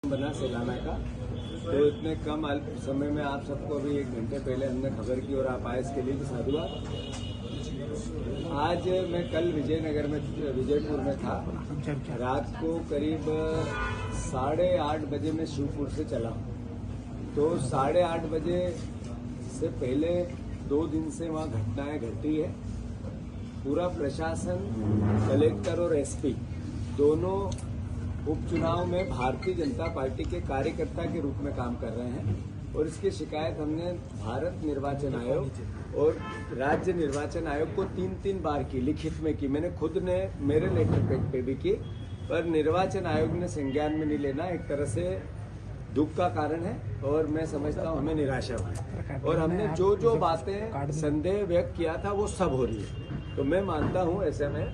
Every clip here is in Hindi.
बना सेलाना का, तो इतने कम समय में आप सबको अभी 1 घंटे पहले हमने खबर की और आप आए इसके लिए भी साधुवाद। आज मैं कल विजयपुर में था। रात को करीब 8:30 बजे मैं शिवपुर से चला। तो 8:30 बजे से पहले 2 दिन से वहाँ घटनाएं घटी है। पूरा प्रशासन, कलेक्टर और एसपी दोनों उपचुनाव में भारतीय जनता पार्टी के कार्यकर्ता के रूप में काम कर रहे हैं और इसकी शिकायत हमने भारत निर्वाचन आयोग और राज्य निर्वाचन आयोग को 3 बार की, लिखित में की। मैंने खुद ने मेरे लेटर पैड पे भी की, पर निर्वाचन आयोग ने संज्ञान में नहीं लेना एक तरह से दुख का कारण है और मैं समझता हूँ हमें निराशा हुई। और हमने जो बातें संदेह व्यक्त किया था वो सब हो रही है। तो मैं मानता हूँ ऐसे में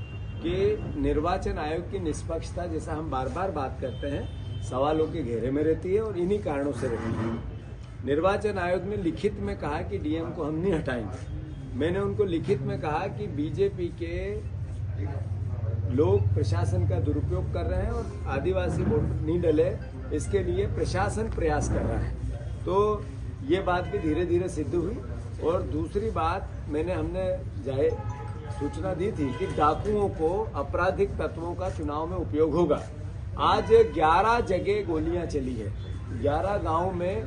कि निर्वाचन आयोग की निष्पक्षता, जैसा हम बार बार बात करते हैं, सवालों के घेरे में रहती है और इन्हीं कारणों से रहती है। निर्वाचन आयोग ने लिखित में कहा कि डीएम को हम नहीं हटाएंगे। मैंने उनको लिखित में कहा कि बीजेपी के लोग प्रशासन का दुरुपयोग कर रहे हैं और आदिवासी वोट नहीं डले, इसके लिए प्रशासन प्रयास कर रहा है। तो ये बात भी धीरे धीरे सिद्ध हुई। और दूसरी बात, हमने सूचना दी थी कि डाकुओं को, आपराधिक तत्वों का चुनाव में उपयोग होगा। आज 11 जगह गोलियां चली है, 11 गांव में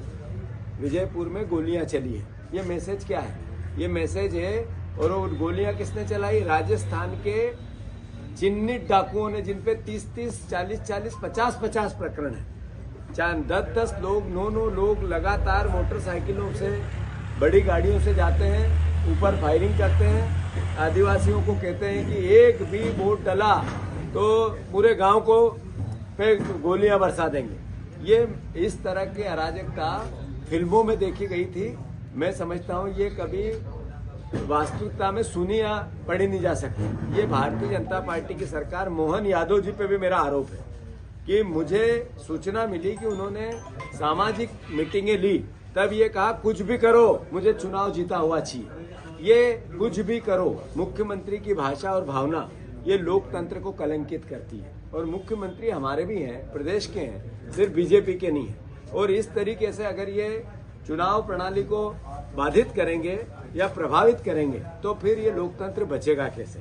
विजयपुर में गोलियां चली है। ये मैसेज क्या है? ये मैसेज है, और वो गोलियां किसने चलाई? राजस्थान के चिन्हित डाकुओं ने, जिन पे 30-30, 40-40, 50-50 प्रकरण है। 10-10 लोग, 9 लोग लगातार मोटरसाइकिलों से, बड़ी गाड़ियों से जाते हैं, ऊपर फायरिंग करते हैं। आदिवासियों को कहते हैं कि एक भी वोट डला तो पूरे गांव को पे गोलियां बरसा देंगे। ये इस तरह की अराजकता फिल्मों में देखी गई थी। मैं समझता हूं ये कभी वास्तविकता में सुनी या पढ़ी नहीं जा सकती। ये भारतीय जनता पार्टी की सरकार, मोहन यादव जी पे भी मेरा आरोप है कि मुझे सूचना मिली कि उन्होंने सामाजिक मीटिंगें ली, तब ये कहा कुछ भी करो मुझे चुनाव जीता हुआ चाहिए। ये कुछ भी करो, मुख्यमंत्री की भाषा और भावना ये लोकतंत्र को कलंकित करती है। और मुख्यमंत्री हमारे भी हैं, प्रदेश के हैं, सिर्फ बीजेपी के नहीं है। और इस तरीके से अगर ये चुनाव प्रणाली को बाधित करेंगे या प्रभावित करेंगे तो फिर ये लोकतंत्र बचेगा कैसे?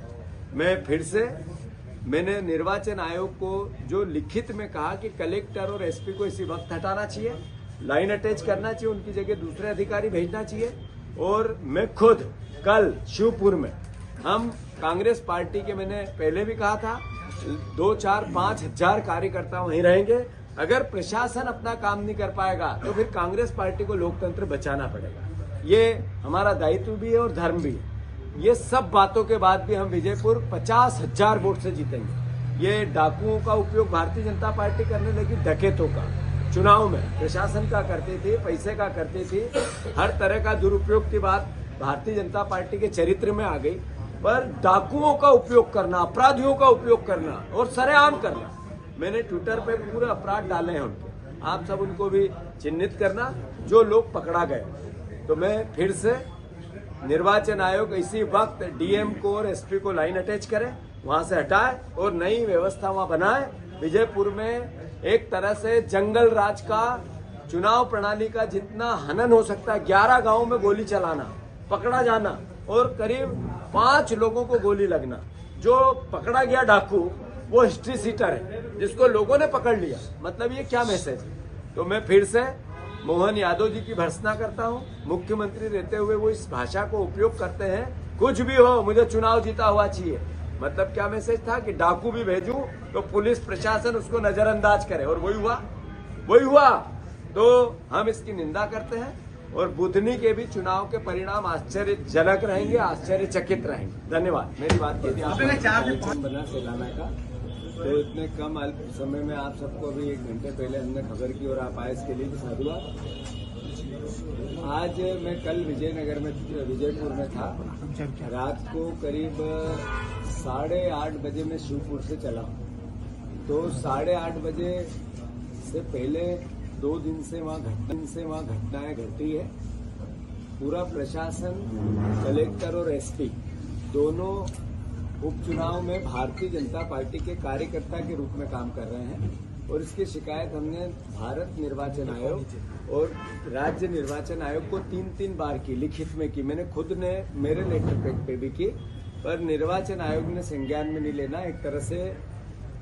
मैंने निर्वाचन आयोग को जो लिखित में कहा कि कलेक्टर और एसपी को इसी वक्त हटाना चाहिए, लाइन अटैच करना चाहिए, उनकी जगह दूसरे अधिकारी भेजना चाहिए। और मैं खुद कल शिवपुर में, हम कांग्रेस पार्टी के, मैंने पहले भी कहा था, 2, 4, 5 हजार कार्यकर्ता वहीं रहेंगे। अगर प्रशासन अपना काम नहीं कर पाएगा तो फिर कांग्रेस पार्टी को लोकतंत्र बचाना पड़ेगा। ये हमारा दायित्व भी है और धर्म भी है। ये सब बातों के बाद भी हम विजयपुर 50,000 वोट से जीतेंगे। ये डाकुओं का उपयोग भारतीय जनता पार्टी करने लगी, डकैतों का चुनाव में प्रशासन का करती थी, पैसे का करती थी, हर तरह का दुरुपयोग की बात भारतीय जनता पार्टी के चरित्र में आ गई। पर डाकुओं का उपयोग करना, अपराधियों का उपयोग करना और सरेआम करना, मैंने ट्विटर पे पूरे अपराध डाले हैं उनके, आप सब उनको भी चिन्हित करना जो लोग पकड़ा गए। तो मैं फिर से निर्वाचन आयोग इसी वक्त डीएम को और एसपी को लाइन अटैच करे, वहां से हटाए और नई व्यवस्था वहां बनाए। विजयपुर में एक तरह से जंगल राज का, चुनाव प्रणाली का जितना हनन हो सकता है, 11 गांवों में गोली चलाना, पकड़ा जाना और करीब 5 लोगों को गोली लगना। जो पकड़ा गया डाकू वो हिस्ट्री सीटर है, जिसको लोगों ने पकड़ लिया। मतलब ये क्या मैसेज है? तो मैं फिर से मोहन यादव जी की भर्त्सना करता हूँ। मुख्यमंत्री रहते हुए वो इस भाषा को उपयोग करते हैं, कुछ भी हो मुझे चुनाव जीता हुआ चाहिए। मतलब क्या मैसेज था कि डाकू भी भेजूं तो पुलिस प्रशासन उसको नजरअंदाज करे, और वही हुआ। तो हम इसकी निंदा करते हैं और बुधनी के भी चुनाव के परिणाम आश्चर्यजनक रहेंगे, आश्चर्यचकित रहेंगे। धन्यवाद। मेरी बात की थी बना सेलाना का, तो इतने कम समय में आप सबको अभी 1 घंटे पहले हमने खबर की और आप आए इसके लिए भी साधुवाद। आज मैं कल विजयपुर में था। रात को करीब 8:30 बजे मैं शिवपुर से चला। तो 8:30 बजे से पहले 2 दिन से वहाँ घटनाएं घटी है। पूरा प्रशासन, कलेक्टर और एसपी दोनों उपचुनाव में भारतीय जनता पार्टी के कार्यकर्ता के रूप में काम कर रहे हैं और इसकी शिकायत हमने भारत निर्वाचन आयोग और राज्य निर्वाचन आयोग को 3-3 बार की, लिखित में की। मैंने खुद ने मेरे लेटर पैड पे भी की, पर निर्वाचन आयोग ने संज्ञान में नहीं लेना। एक तरह से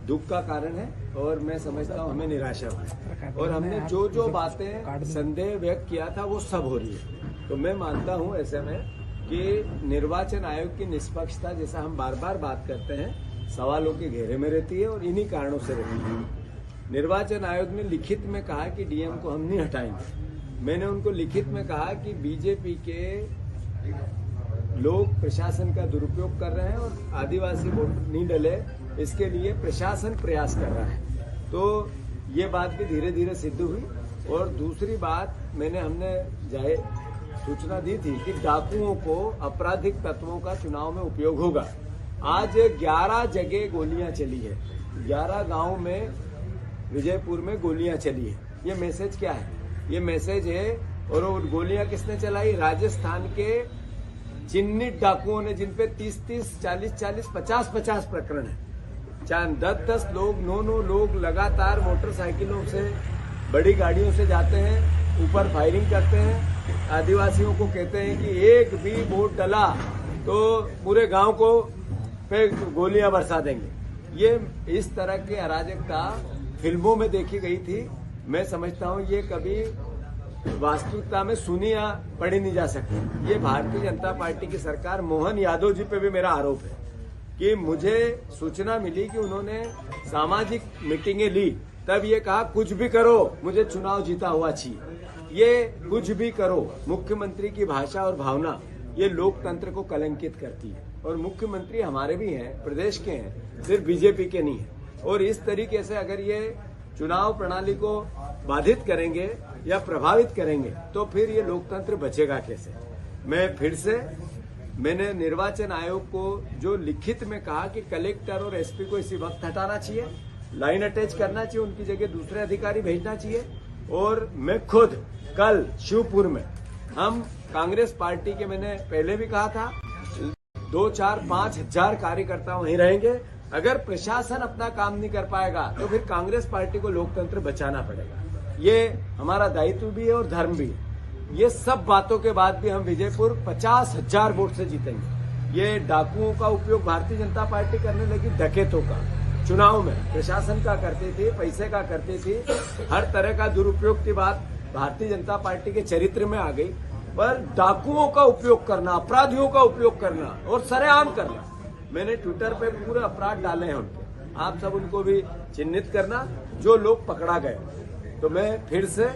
दुख का कारण है और मैं समझता हूँ हमें निराशा हुई। और हमने जो जो बातें संदेह व्यक्त किया था वो सब हो रही है। तो मैं मानता हूँ ऐसे में कि निर्वाचन आयोग की निष्पक्षता, जैसा हम बार बार बात करते हैं, सवालों के घेरे में रहती है और इन्हीं कारणों से रहती है। निर्वाचन आयोग ने लिखित में कहा कि डीएम को हम नहीं हटाएंगे। मैंने उनको लिखित में कहा कि बीजेपी के लोग प्रशासन का दुरुपयोग कर रहे हैं और आदिवासी वोट नहीं डले, इसके लिए प्रशासन प्रयास कर रहा है। तो ये बात भी धीरे धीरे सिद्ध हुई। और दूसरी बात, हमने जाहिर सूचना दी थी कि डाकुओं को, आपराधिक तत्वों का चुनाव में उपयोग होगा। आज 11 जगह गोलियां चली है, 11 गांव में विजयपुर में गोलियां चली है। ये मैसेज क्या है? ये मैसेज है, और वो गोलियां किसने चलाई? राजस्थान के चिन्हित डाकुओं ने, जिन पे 30-30, 40-40, 50-50 प्रकरण है। 10-10 लोग, 9-9 लोग लगातार मोटरसाइकिलों से, बड़ी गाड़ियों से जाते हैं, ऊपर फायरिंग करते हैं, आदिवासियों को कहते हैं कि एक भी वोट डला तो पूरे गांव को पे गोलियां बरसा देंगे। ये इस तरह की अराजकता फिल्मों में देखी गई थी। मैं समझता हूं ये कभी वास्तविकता में सुनी या पढ़ी नहीं जा सकती। ये भारतीय जनता पार्टी की सरकार, मोहन यादव जी पे भी मेरा आरोप है कि मुझे सूचना मिली कि उन्होंने सामाजिक मीटिंगें ली, तब ये कहा कुछ भी करो, मुझे चुनाव जीता हुआ चाहिए। ये कुछ भी करो, मुख्यमंत्री की भाषा और भावना, ये लोकतंत्र को कलंकित करती है। और मुख्यमंत्री हमारे भी हैं, प्रदेश के हैं, सिर्फ बीजेपी के नहीं है। और इस तरीके से अगर ये चुनाव प्रणाली को बाधित करेंगे या प्रभावित करेंगे तो फिर ये लोकतंत्र बचेगा कैसे? मैंने निर्वाचन आयोग को जो लिखित में कहा कि कलेक्टर और एसपी को इसी वक्त हटाना चाहिए, लाइन अटैच करना चाहिए, उनकी जगह दूसरे अधिकारी भेजना चाहिए। और मैं खुद कल शिवपुर में, हम कांग्रेस पार्टी के, मैंने पहले भी कहा था, 2-4-5 हजार कार्यकर्ता वहीं रहेंगे। अगर प्रशासन अपना काम नहीं कर पाएगा तो फिर कांग्रेस पार्टी को लोकतंत्र बचाना पड़ेगा। ये हमारा दायित्व भी है और धर्म भी है। ये सब बातों के बाद भी हम विजयपुर 50,000 वोट से जीतेंगे। ये डाकुओं का उपयोग भारतीय जनता पार्टी करने लगी, डकैतों का चुनाव में, प्रशासन का करती थी, पैसे का करती थी, हर तरह का दुरुपयोग की बात भारतीय जनता पार्टी के चरित्र में आ गई। पर डाकुओं का उपयोग करना, अपराधियों का उपयोग करना और सरेआम करना, मैंने ट्विटर पे पूरे अपराध डाले हैं उनके, आप सब उनको भी चिन्हित करना जो लोग पकड़ा गए। तो मैं फिर से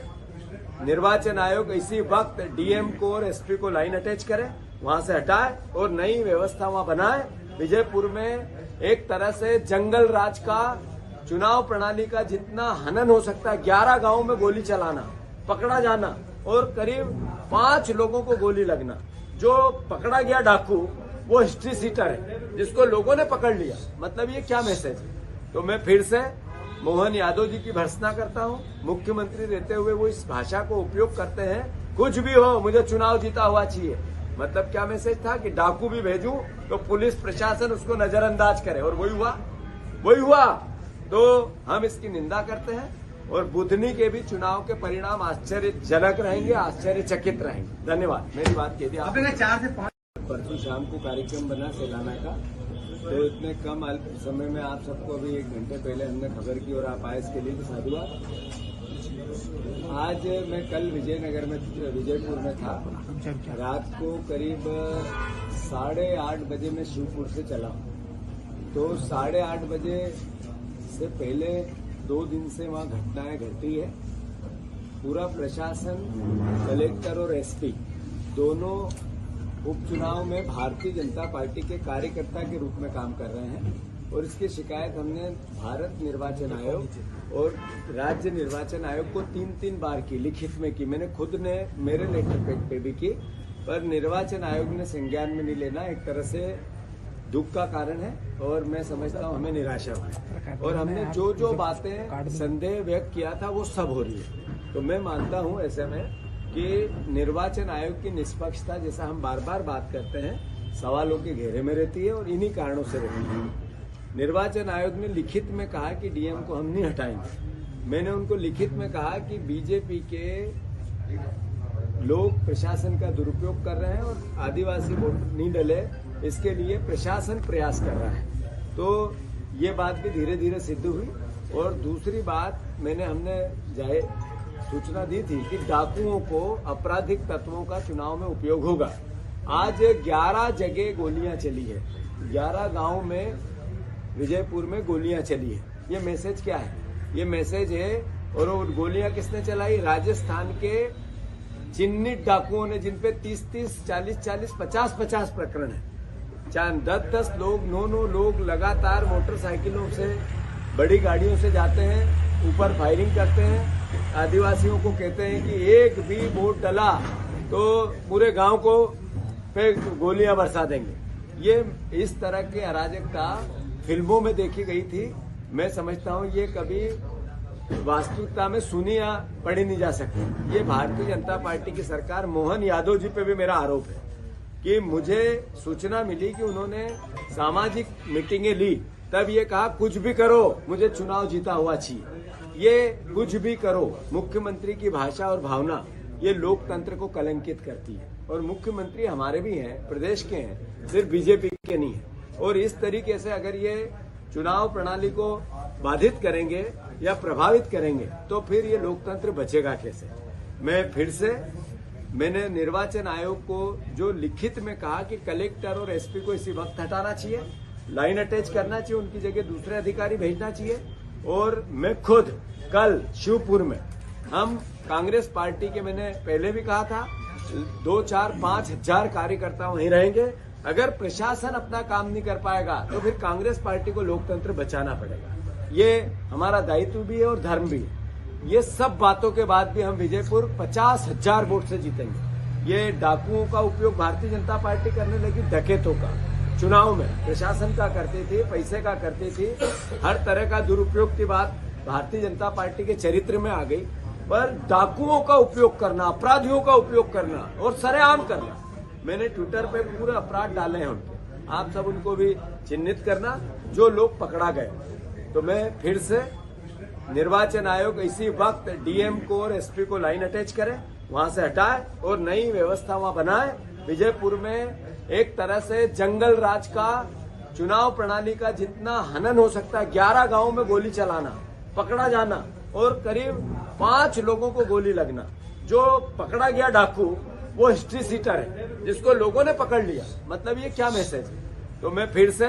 निर्वाचन आयोग इसी वक्त डीएम को और एसपी को लाइन अटैच करे, वहां से हटाए और नई व्यवस्था वहां बनाए। विजयपुर में एक तरह से जंगल राज का, चुनाव प्रणाली का जितना हनन हो सकता है, 11 गांवों में गोली चलाना, पकड़ा जाना और करीब 5 लोगों को गोली लगना। जो पकड़ा गया डाकू वो हिस्ट्री सीटर है, जिसको लोगों ने पकड़ लिया। मतलब ये क्या मैसेज है? तो मैं फिर से मोहन यादव जी की भर्त्सना करता हूँ। मुख्यमंत्री रहते हुए वो इस भाषा को उपयोग करते हैं, कुछ भी हो मुझे चुनाव जीता हुआ चाहिए। मतलब क्या मैसेज था कि डाकू भी भेजूं तो पुलिस प्रशासन उसको नजरअंदाज करे, और वही हुआ। तो हम इसकी निंदा करते हैं और बुधनी के भी चुनाव के परिणाम आश्चर्यजनक रहेंगे, आश्चर्यचकित रहेंगे। धन्यवाद। मेरी बात कह दी आपने। 4 से 5 परसों शाम को कार्यक्रम बना सेलाना का, तो इतने कम समय में आप सबको अभी 1 घंटे पहले हमने खबर की और आप आए, इसके लिए भी साधुवाद। आज मैं कल विजयनगर में, विजयपुर में था। रात को करीब 8:30 बजे मैं शिवपुर से चला। तो 8:30 बजे से पहले 2 दिन से वहाँ घटनाएं घटी है। पूरा प्रशासन, कलेक्टर और एसपी दोनों उपचुनाव में भारतीय जनता पार्टी के कार्यकर्ता के रूप में काम कर रहे हैं। और इसकी शिकायत हमने भारत निर्वाचन आयोग और राज्य निर्वाचन आयोग को 3-3 बार की, लिखित में की। मैंने खुद ने मेरे लेटर पैड पे भी की, पर निर्वाचन आयोग ने संज्ञान में नहीं लेना। एक तरह से दुख का कारण है और मैं समझता हूँ हमें निराशा हुई। और हमने जो जो बातें संदेह व्यक्त किया था वो सब हो रही है। तो मैं मानता हूँ ऐसे में कि निर्वाचन आयोग की निष्पक्षता, जैसा हम बार बार बात करते हैं, सवालों के घेरे में रहती है और इन्हीं कारणों से रहती है। निर्वाचन आयोग ने लिखित में कहा कि डीएम को हम नहीं हटाएंगे। मैंने उनको लिखित में कहा कि बीजेपी के लोग प्रशासन का दुरुपयोग कर रहे हैं और आदिवासी वोट नहीं डले, इसके लिए प्रशासन प्रयास कर रहा है। तो ये बात भी धीरे धीरे सिद्ध हुई। और दूसरी बात, हमने सूचना दी थी कि डाकुओं को, आपराधिक तत्वों का चुनाव में उपयोग होगा। आज 11 जगह गोलियां चली है, 11 गांव में विजयपुर में गोलियां चली है। ये मैसेज क्या है? ये मैसेज है, और वो गोलियां किसने चलाई? राजस्थान के चिन्हित डाकुओं ने, जिनपे 30-30, 40-40, 50-50 प्रकरण है। 10-10 लोग, 9-9 लोग लगातार मोटरसाइकिलों से, बड़ी गाड़ियों से जाते हैं, ऊपर फायरिंग करते हैं, आदिवासियों को कहते हैं कि एक भी वोट डला तो पूरे गांव को पे गोलियां बरसा देंगे। ये इस तरह की अराजकता फिल्मों में देखी गई थी। मैं समझता हूं ये कभी वास्तविकता में सुनी या पढ़ी नहीं जा सकती। ये भारतीय जनता पार्टी की सरकार, मोहन यादव जी पे भी मेरा आरोप है कि मुझे सूचना मिली कि उन्होंने सामाजिक मीटिंगें ली, तब ये कहा कुछ भी करो, मुझे चुनाव जीता हुआ चाहिए। ये कुछ भी करो, मुख्यमंत्री की भाषा और भावना, ये लोकतंत्र को कलंकित करती है। और मुख्यमंत्री हमारे भी हैं, प्रदेश के हैं, सिर्फ बीजेपी के नहीं है। और इस तरीके से अगर ये चुनाव प्रणाली को बाधित करेंगे या प्रभावित करेंगे तो फिर ये लोकतंत्र बचेगा कैसे? मैंने निर्वाचन आयोग को जो लिखित में कहा कि कलेक्टर और एसपी को इसी वक्त हटाना चाहिए, लाइन अटैच करना चाहिए, उनकी जगह दूसरे अधिकारी भेजना चाहिए। और मैं खुद कल शिवपुर में, हम कांग्रेस पार्टी के, मैंने पहले भी कहा था, 2-4-5 हजार कार्यकर्ता वहीं रहेंगे। अगर प्रशासन अपना काम नहीं कर पाएगा तो फिर कांग्रेस पार्टी को लोकतंत्र बचाना पड़ेगा। ये हमारा दायित्व भी है और धर्म भी है। ये सब बातों के बाद भी हम विजयपुर 50,000 वोट से जीतेंगे। ये डाकुओं का उपयोग भारतीय जनता पार्टी करने लगी, डकैतों का चुनाव में प्रशासन का करती थी, पैसे का करती थी, हर तरह का दुरुपयोग की बात भारतीय जनता पार्टी के चरित्र में आ गई। पर डाकुओं का उपयोग करना, अपराधियों का उपयोग करना और सरेआम करना, मैंने ट्विटर पे पूरे अपराध डाले हैं उनके, आप सब उनको भी चिन्हित करना जो लोग पकड़ा गए। तो मैं फिर से निर्वाचन आयोग इसी वक्त डीएम को और एसपी को लाइन अटैच करे, वहां से हटाए और नई व्यवस्था वहां बनाए। विजयपुर में एक तरह से जंगल राज का, चुनाव प्रणाली का जितना हनन हो सकता है, 11 गांवों में गोली चलाना, पकड़ा जाना और करीब 5 लोगों को गोली लगना। जो पकड़ा गया डाकू वो हिस्ट्री सीटर है, जिसको लोगों ने पकड़ लिया। मतलब ये क्या मैसेज है? तो मैं फिर से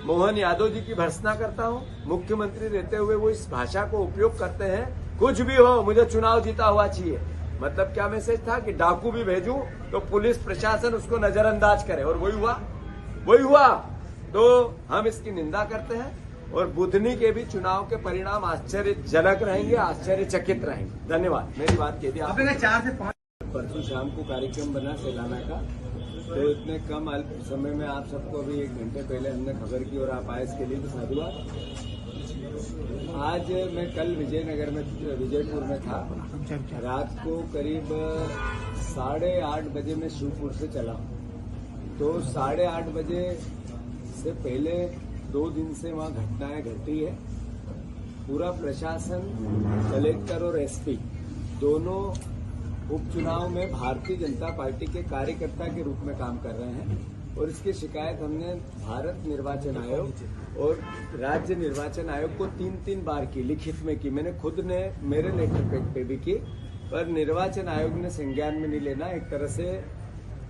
मोहन यादव जी की भर्त्सना करता हूं। मुख्यमंत्री रहते हुए वो इस भाषा को उपयोग करते हैं, कुछ भी हो मुझे चुनाव जीता हुआ चाहिए। मतलब क्या मैसेज था कि डाकू भी भेजूं तो पुलिस प्रशासन उसको नजरअंदाज करे, और वही हुआ। तो हम इसकी निंदा करते हैं और बुधनी के भी चुनाव के परिणाम आश्चर्यजनक रहेंगे, आश्चर्यचकित रहेंगे। धन्यवाद। मेरी बात कह दी आपने। 4 से 5 परसों शाम को कार्यक्रम बना सेलाना का, तो इतने कम समय में आप सबको भी 1 घंटे पहले हमने खबर की और आप आए, इसके लिए भी साधुवाद। आज मैं कल विजयनगर में, विजयपुर में था। रात को करीब 8:30 बजे मैं शिवपुर से चला। तो 8:30 बजे से पहले 2 दिन से वहाँ घटनाएं घटी है। पूरा प्रशासन, कलेक्टर और एसपी दोनों उपचुनाव में भारतीय जनता पार्टी के कार्यकर्ता के रूप में काम कर रहे हैं। और इसकी शिकायत हमने भारत निर्वाचन आयोग और राज्य निर्वाचन आयोग को 3-3 बार की, लिखित में की। मैंने खुद ने मेरे लेटर पैड पे भी की, पर निर्वाचन आयोग ने संज्ञान में नहीं लेना। एक तरह से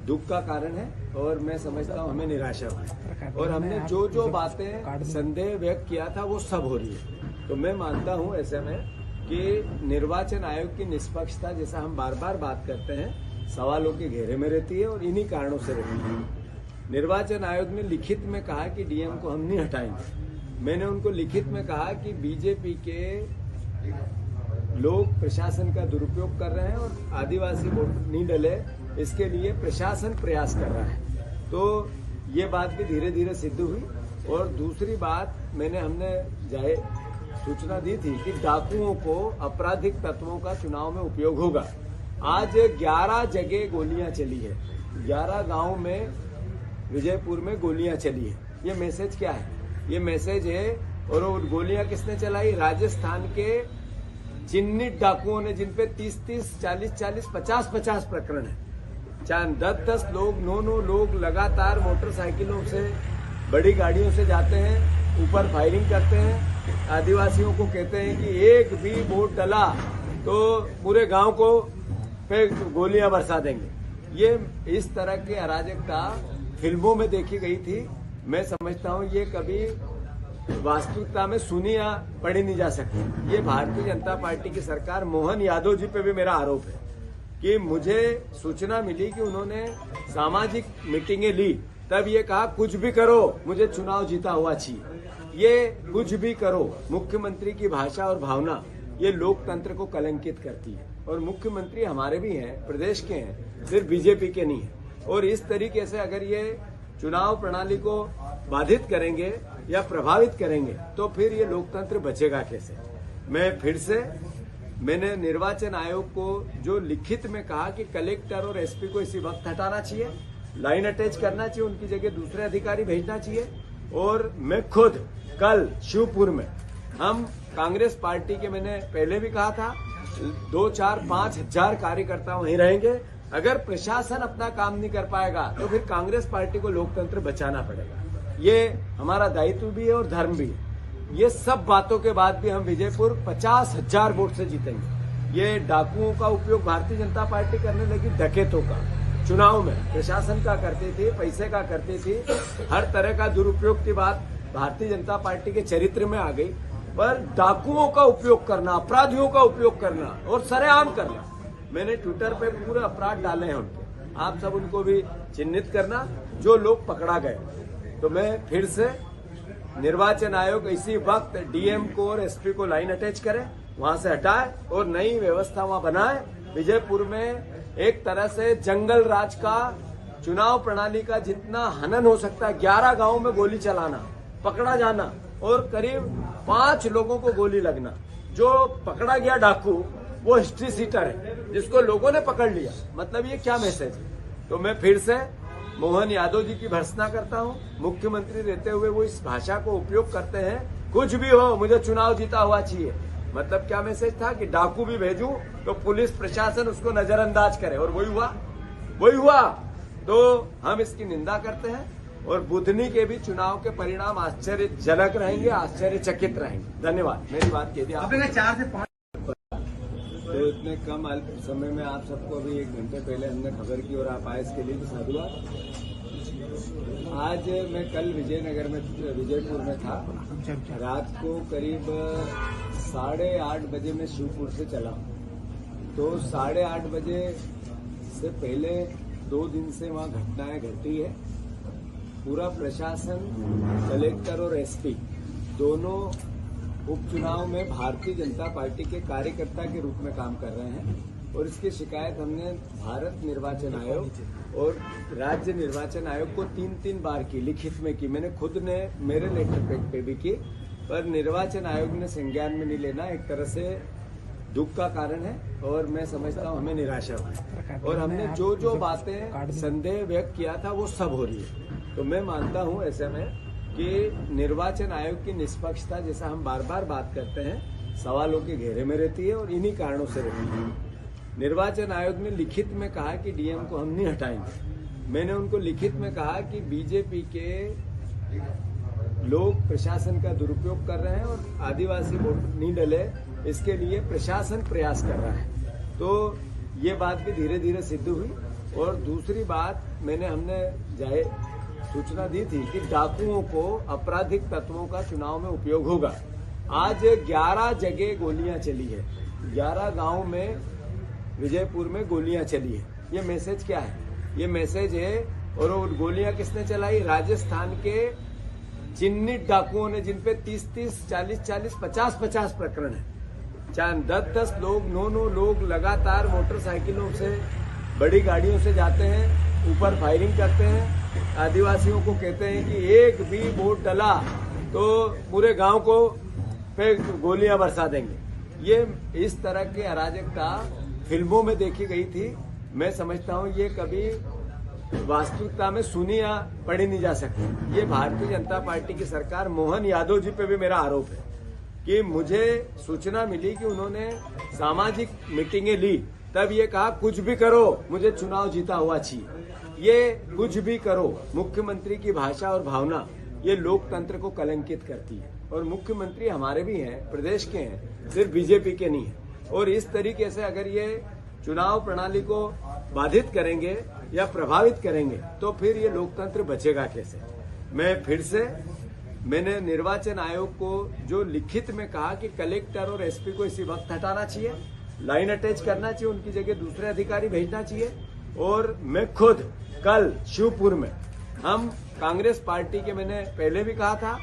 दुख का कारण है और मैं समझता हूँ हमें निराशा हुई। और हमने जो बातें संदेह व्यक्त किया था वो सब हो रही है। तो मैं मानता हूँ ऐसे में कि निर्वाचन आयोग की निष्पक्षता, जैसा हम बार बार बात करते हैं, सवालों के घेरे में रहती है और इन्हीं कारणों से रहती है। निर्वाचन आयोग ने लिखित में कहा कि डीएम को हम नहीं हटाएंगे। मैंने उनको लिखित में कहा कि बीजेपी के लोग प्रशासन का दुरुपयोग कर रहे हैं और आदिवासी वोट नहीं डले, इसके लिए प्रशासन प्रयास कर रहा है। तो ये बात भी धीरे धीरे सिद्ध हुई। और दूसरी बात, हमने सूचना दी थी कि डाकुओं को, आपराधिक तत्वों का चुनाव में उपयोग होगा। आज 11 जगह गोलियां चली है, 11 गांव में विजयपुर में गोलियां चली है। ये मैसेज क्या है? ये मैसेज है, और वो गोलियां किसने चलाई? राजस्थान के चिन्हित डाकुओं ने, जिन पे 30-30, 40-40, 50-50 प्रकरण है, 10-10 लोग, 9-9 लोग लगातार मोटरसाइकिलों से, बड़ी गाड़ियों से जाते हैं, ऊपर फायरिंग करते हैं, आदिवासियों को कहते हैं कि एक भी वोट डला तो पूरे गांव को पे गोलियां बरसा देंगे। ये इस तरह की अराजकता फिल्मों में देखी गई थी। मैं समझता हूं ये कभी वास्तविकता में सुनी या पढ़ी नहीं जा सकती। ये भारतीय जनता पार्टी की सरकार, मोहन यादव जी पे भी मेरा आरोप है कि मुझे सूचना मिली कि उन्होंने सामाजिक मीटिंगें ली, तब ये कहा कुछ भी करो मुझे चुनाव जीता हुआ चाहिए। ये कुछ भी करो, मुख्यमंत्री की भाषा और भावना ये लोकतंत्र को कलंकित करती है। और मुख्यमंत्री हमारे भी हैं, प्रदेश के हैं, सिर्फ बीजेपी के नहीं है। और इस तरीके से अगर ये चुनाव प्रणाली को बाधित करेंगे या प्रभावित करेंगे तो फिर ये लोकतंत्र बचेगा कैसे। मैंने निर्वाचन आयोग को जो लिखित में कहा कि कलेक्टर और एसपी को इसी वक्त हटाना चाहिए, लाइन अटैच करना चाहिए, उनकी जगह दूसरे अधिकारी भेजना चाहिए। और मैं खुद कल शिवपुर में, हम कांग्रेस पार्टी के, मैंने पहले भी कहा था, 2, 4, 5 हजार कार्यकर्ता वहीं रहेंगे। अगर प्रशासन अपना काम नहीं कर पाएगा तो फिर कांग्रेस पार्टी को लोकतंत्र बचाना पड़ेगा। ये हमारा दायित्व भी है और धर्म भी है। ये सब बातों के बाद भी हम विजयपुर 50,000 वोट से जीतेंगे। ये डाकुओं का उपयोग भारतीय जनता पार्टी करने लगी, डकैतों का चुनाव में प्रशासन का करती थी, पैसे का करती थी, हर तरह का दुरुपयोग की बात भारतीय जनता पार्टी के चरित्र में आ गई। पर डाकुओं का उपयोग करना, अपराधियों का उपयोग करना और सरेआम करना, मैंने ट्विटर पे पूरे अपराध डाले हैं उनके, आप सब उनको भी चिन्हित करना जो लोग पकड़ा गए। तो मैं फिर से निर्वाचन आयोग इसी वक्त डीएम को और एसपी को लाइन अटैच करे, वहां से हटाए और नई व्यवस्था वहां बनाए। विजयपुर में एक तरह से जंगल राज का, चुनाव प्रणाली का जितना हनन हो सकता है, 11 गांवों में गोली चलाना, पकड़ा जाना और करीब 5 लोगों को गोली लगना। जो पकड़ा गया डाकू वो हिस्ट्री सीटर है, जिसको लोगों ने पकड़ लिया। मतलब ये क्या मैसेज है। तो मैं फिर से मोहन यादव जी की भर्त्सना करता हूं। मुख्यमंत्री रहते हुए वो इस भाषा को उपयोग करते हैं, कुछ भी हो मुझे चुनाव जीता हुआ चाहिए। मतलब क्या मैसेज था कि डाकू भी भेजूं तो पुलिस प्रशासन उसको नजरअंदाज करे, और वही हुआ। तो हम इसकी निंदा करते हैं और बुधनी के भी चुनाव के परिणाम आश्चर्यजनक रहेंगे, आश्चर्यचकित रहेंगे। धन्यवाद। मेरी बात कह दी आपने। 4 से 5 तो इतने कम समय में आप सबको अभी 1 घंटे पहले हमने खबर की और आप आए, इसके लिए भी साधुवाद। आज मैं कल विजयपुर में था। रात को करीब 8:30 बजे मैं शिवपुर से चला। तो 8:30 बजे से पहले 2 दिन से वहाँ घटनाएं घटी है। पूरा प्रशासन, कलेक्टर और एसपी दोनों उपचुनाव में भारतीय जनता पार्टी के कार्यकर्ता के रूप में काम कर रहे हैं। और इसकी शिकायत हमने भारत निर्वाचन आयोग और राज्य निर्वाचन आयोग को 3-3 बार की, लिखित में की। मैंने खुद ने मेरे लेटर पैड पे भी की, पर निर्वाचन आयोग ने संज्ञान में नहीं लेना। एक तरह से दुख का कारण है और मैं समझता हूँ हमें निराशा हुई। और हमने जो बातें संदेह व्यक्त किया था वो सब हो रही है। तो मैं मानता हूँ ऐसे में कि निर्वाचन आयोग की निष्पक्षता, जैसा हम बार बार बात करते हैं, सवालों के घेरे में रहती है और इन्हीं कारणों से रहती है। निर्वाचन आयोग ने लिखित में कहा कि डीएम को हम नहीं हटाएंगे। मैंने उनको लिखित में कहा कि बीजेपी के लोग प्रशासन का दुरुपयोग कर रहे हैं और आदिवासी वोट नहीं डले, इसके लिए प्रशासन प्रयास कर रहा है। तो ये बात भी धीरे धीरे सिद्ध हुई। और दूसरी बात, हमने सूचना दी थी कि डाकुओं को, आपराधिक तत्वों का चुनाव में उपयोग होगा। आज 11 जगह गोलियां चली है, 11 गांव में विजयपुर में गोलियां चली है। ये मैसेज क्या है? ये मैसेज है, और वो गोलियां किसने चलाई? राजस्थान के चिन्हित डाकुओं ने, जिन पे 30-30, 40-40, 50-50 प्रकरण है, 10-10 लोग, 9-9 लोग लगातार मोटरसाइकिलों से, बड़ी गाड़ियों से जाते हैं, ऊपर फायरिंग करते हैं, आदिवासियों को कहते हैं कि एक भी वोट डला तो पूरे गांव को पे गोलियां बरसा देंगे। ये इस तरह की अराजकता फिल्मों में देखी गई थी। मैं समझता हूं ये कभी वास्तविकता में सुनी या पढ़ी नहीं जा सकती। ये भारतीय जनता पार्टी की सरकार, मोहन यादव जी पे भी मेरा आरोप है कि मुझे सूचना मिली कि उन्होंने सामाजिक मीटिंगें ली, तब ये कहा कुछ भी करो मुझे चुनाव जीता हुआ चाहिए। ये कुछ भी करो मुख्यमंत्री की भाषा और भावना ये लोकतंत्र को कलंकित करती है। और मुख्यमंत्री हमारे भी हैं, प्रदेश के हैं, सिर्फ बीजेपी के नहीं है। और इस तरीके से अगर ये चुनाव प्रणाली को बाधित करेंगे या प्रभावित करेंगे तो फिर ये लोकतंत्र बचेगा कैसे। मैंने निर्वाचन आयोग को जो लिखित में कहा कि कलेक्टर और एसपी को इसी वक्त हटाना चाहिए, लाइन अटैच करना चाहिए, उनकी जगह दूसरे अधिकारी भेजना चाहिए। और मैं खुद कल शिवपुर में, हम कांग्रेस पार्टी के, मैंने पहले भी कहा था,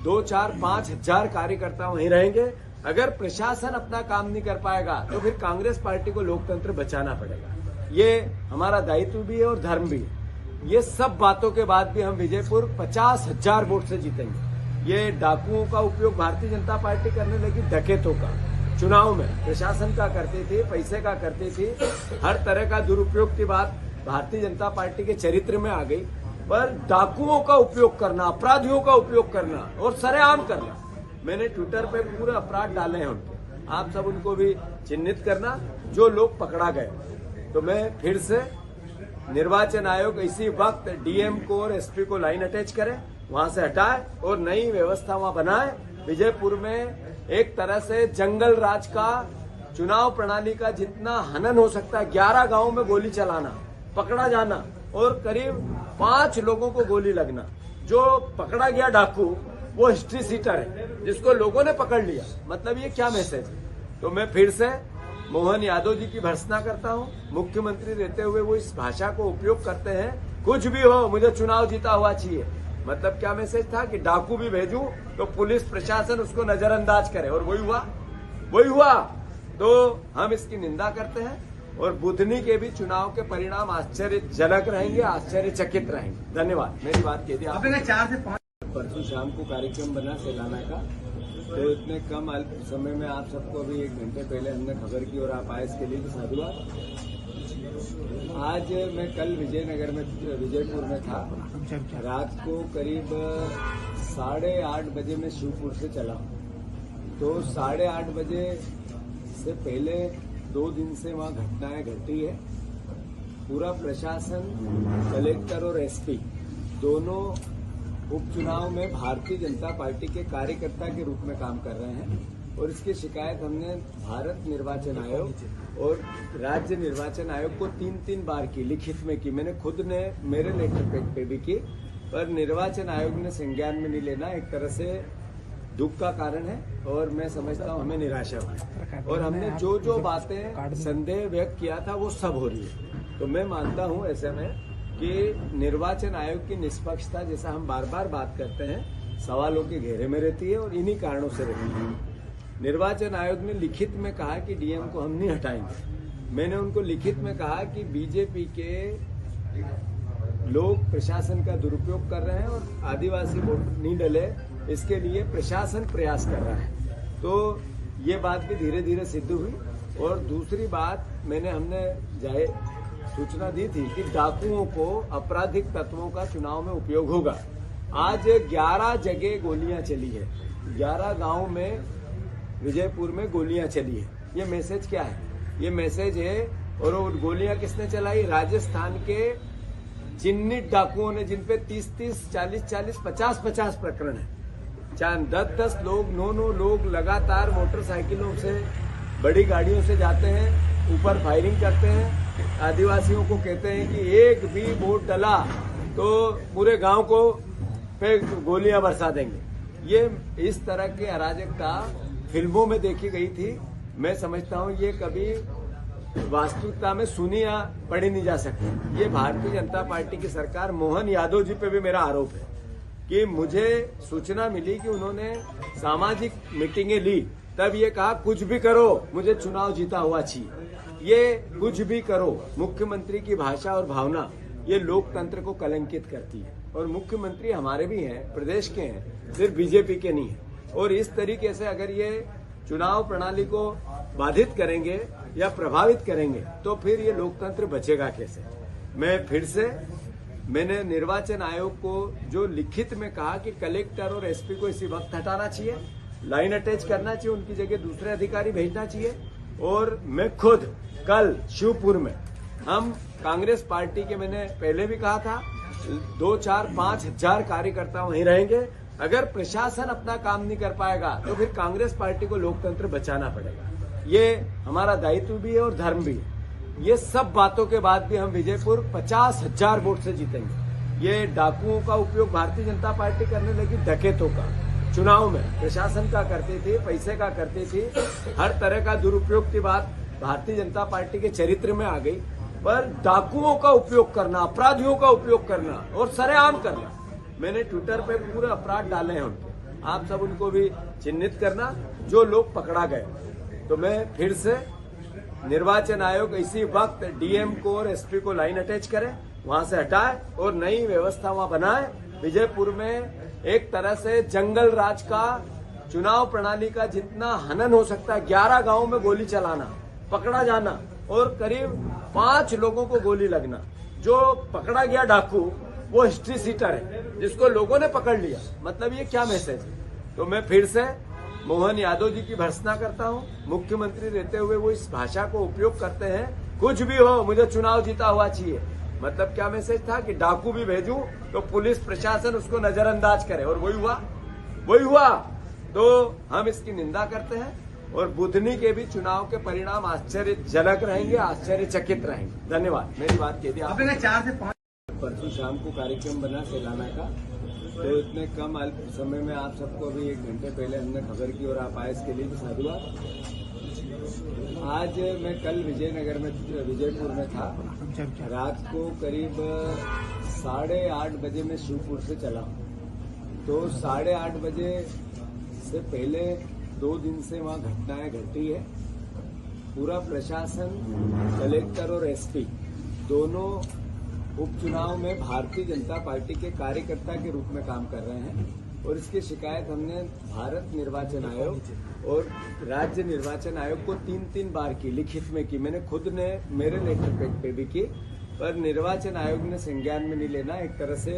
2, 4, 5 हजार कार्यकर्ता वहीं रहेंगे। अगर प्रशासन अपना काम नहीं कर पाएगा तो फिर कांग्रेस पार्टी को लोकतंत्र बचाना पड़ेगा। ये हमारा दायित्व भी है और धर्म भी है। ये सब बातों के बाद भी हम विजयपुर 50,000 वोट से जीतेंगे। ये डाकुओं का उपयोग भारतीय जनता पार्टी करने लगी, डकैतों का चुनाव में प्रशासन का करती थी, पैसे का करती थी, हर तरह का दुरुपयोग की बात भारतीय जनता पार्टी के चरित्र में आ गई। पर डाकुओं का उपयोग करना, अपराधियों का उपयोग करना और सरेआम करना, मैंने ट्विटर पे पूरे अपराध डाले हैं उनके, आप सब उनको भी चिन्हित करना जो लोग पकड़ा गए। तो मैं फिर से निर्वाचन आयोग इसी वक्त डीएम को और एसपी को लाइन अटैच करे, वहां से हटाए और नई व्यवस्था वहां बनाए। विजयपुर में एक तरह से जंगल राज का चुनाव प्रणाली का जितना हनन हो सकता है, 11 गांवों में गोली चलाना, पकड़ा जाना और करीब 5 लोगों को गोली लगना। जो पकड़ा गया डाकू वो हिस्ट्री सीटर है जिसको लोगों ने पकड़ लिया। मतलब ये क्या मैसेज है। तो मैं फिर से मोहन यादव जी की भर्त्सना करता हूं। मुख्यमंत्री रहते हुए वो इस भाषा को उपयोग करते हैं, कुछ भी हो मुझे चुनाव जीता हुआ चाहिए। मतलब क्या मैसेज था कि डाकू भी भेजूं तो पुलिस प्रशासन उसको नजरअंदाज करे, और वही हुआ। तो हम इसकी निंदा करते हैं और बुधनी के भी चुनाव के परिणाम आश्चर्यजनक रहेंगे, आश्चर्यचकित रहेंगे। धन्यवाद। मेरी बात कह दी आपने। 4 से 5 परसों शाम को कार्यक्रम बना सेलाना का, तो इतने कम समय में आप सबको अभी 1 घंटे पहले हमने खबर की और आप आए, इसके लिए भी साधुवाद। आज मैं कल विजयनगर में, विजयपुर में था। रात को करीब 8:30 बजे मैं शिवपुर से चला। तो 8:30 बजे से पहले 2 दिन से वहाँ घटनाएं घटी है। पूरा प्रशासन, कलेक्टर और एसपी दोनों उपचुनाव में भारतीय जनता पार्टी के कार्यकर्ता के रूप में काम कर रहे हैं। और इसकी शिकायत हमने भारत निर्वाचन आयोग और राज्य निर्वाचन आयोग को 3-3 बार की, लिखित में की। मैंने खुद ने मेरे लेटर पैड पे भी की, पर निर्वाचन आयोग ने संज्ञान में नहीं लेना एक तरह से दुख का कारण है। और मैं समझता हूं हमें निराशा हुई, और हमने जो बातें संदेह व्यक्त किया था वो सब हो रही है। तो मैं मानता हूं ऐसे में कि निर्वाचन आयोग की निष्पक्षता, जैसा हम बार बार बात करते हैं, सवालों के घेरे में रहती है और इन्हीं कारणों से रहती है। निर्वाचन आयोग ने लिखित में कहा कि डीएम को हम नहीं हटाएंगे। मैंने उनको लिखित में कहा कि बीजेपी के लोग प्रशासन का दुरुपयोग कर रहे हैं और आदिवासी वोट नहीं डले, इसके लिए प्रशासन प्रयास कर रहा है। तो ये बात भी धीरे धीरे सिद्ध हुई। और दूसरी बात, हमने सूचना दी थी कि डाकुओं को, आपराधिक तत्वों का चुनाव में उपयोग होगा। आज 11 जगह गोलियां चली है, 11 गांव में विजयपुर में गोलियां चली है। ये मैसेज क्या है? ये मैसेज है, और वो गोलियां किसने चलाई? राजस्थान के चिन्हित डाकुओं ने, जिनपे 30-30, 40-40, 50-50 प्रकरण है। 10-10 लोग, 9-9 लोग लगातार मोटरसाइकिलों से, बड़ी गाड़ियों से जाते हैं, ऊपर फायरिंग करते हैं। आदिवासियों को कहते हैं कि एक भी वोट डला तो पूरे गांव को पे गोलियां बरसा देंगे। ये इस तरह की अराजकता फिल्मों में देखी गई थी। मैं समझता हूं ये कभी वास्तविकता में सुनी या पढ़ी नहीं जा सकती। ये भारतीय जनता पार्टी की सरकार, मोहन यादव जी पे भी मेरा आरोप है कि मुझे सूचना मिली कि उन्होंने सामाजिक मीटिंगें ली, तब ये कहा कुछ भी करो मुझे चुनाव जीता हुआ चाहिए। ये कुछ भी करो मुख्यमंत्री की भाषा और भावना ये लोकतंत्र को कलंकित करती है। और मुख्यमंत्री हमारे भी हैं, प्रदेश के हैं, सिर्फ बीजेपी के नहीं है। और इस तरीके से अगर ये चुनाव प्रणाली को बाधित करेंगे या प्रभावित करेंगे तो फिर ये लोकतंत्र बचेगा कैसे। मैंने निर्वाचन आयोग को जो लिखित में कहा कि कलेक्टर और एसपी को इसी वक्त हटाना चाहिए, लाइन अटैच करना चाहिए, उनकी जगह दूसरे अधिकारी भेजना चाहिए। और मैं खुद कल शिवपुर में, हम कांग्रेस पार्टी के, मैंने पहले भी कहा था, 2, 4, 5 हजार कार्यकर्ता वहीं रहेंगे। अगर प्रशासन अपना काम नहीं कर पाएगा तो फिर कांग्रेस पार्टी को लोकतंत्र बचाना पड़ेगा। ये हमारा दायित्व भी है और धर्म भी है। ये सब बातों के बाद भी हम विजयपुर 50,000 वोट से जीतेंगे। ये डाकुओं का उपयोग भारतीय जनता पार्टी करने लगी, डकैतों का चुनाव में प्रशासन का करती थी, पैसे का करती थी, हर तरह का दुरुपयोग की बात भारतीय जनता पार्टी के चरित्र में आ गई। पर डाकुओं का उपयोग करना, अपराधियों का उपयोग करना और सरेआम करना, मैंने ट्विटर पे पूरे अपराध डाले हैं उनके, आप सब उनको भी चिन्हित करना जो लोग पकड़ा गए। तो मैं फिर से निर्वाचन आयोग इसी वक्त डीएम को और एसपी को लाइन अटैच करे, वहां से हटाए और नई व्यवस्था वहां बनाए। विजयपुर में एक तरह से जंगल राज का, चुनाव प्रणाली का जितना हनन हो सकता है, 11 गांवों में गोली चलाना, पकड़ा जाना और करीब 5 लोगों को गोली लगना। जो पकड़ा गया डाकू वो हिस्ट्री सीटर है, जिसको लोगों ने पकड़ लिया। मतलब ये क्या मैसेज है? तो मैं फिर से मोहन यादव जी की भर्त्सना करता हूं। मुख्यमंत्री रहते हुए वो इस भाषा को उपयोग करते हैं, कुछ भी हो मुझे चुनाव जीता हुआ चाहिए। मतलब क्या मैसेज था कि डाकू भी भेजूं तो पुलिस प्रशासन उसको नजरअंदाज करे, और वही हुआ। तो हम इसकी निंदा करते हैं और बुधनी के भी चुनाव के परिणाम आश्चर्यजनक रहेंगे, आश्चर्यचकित रहेंगे। धन्यवाद। मेरी बात कह दी आपने। 4 से 5 परसों शाम को कार्यक्रम बना सेलाना का, तो इतने कम अल्प समय में आप सबको भी 1 घंटे पहले हमने खबर की और आप आए, इसके लिए भी साधुवाद। आज मैं कल विजयनगर में, विजयपुर में था। रात को करीब 8:30 बजे मैं शिवपुर से चला। तो 8:30 बजे से पहले 2 दिन से वहाँ घटनाएं घटी है। पूरा प्रशासन, कलेक्टर और एसपी दोनों उपचुनाव में भारतीय जनता पार्टी के कार्यकर्ता के रूप में काम कर रहे हैं। और इसकी शिकायत हमने भारत निर्वाचन आयोग और राज्य निर्वाचन आयोग को 3-3 बार की, लिखित में की। मैंने खुद ने मेरे लेटर पैड पे भी की, पर निर्वाचन आयोग ने संज्ञान में नहीं लेना। एक तरह से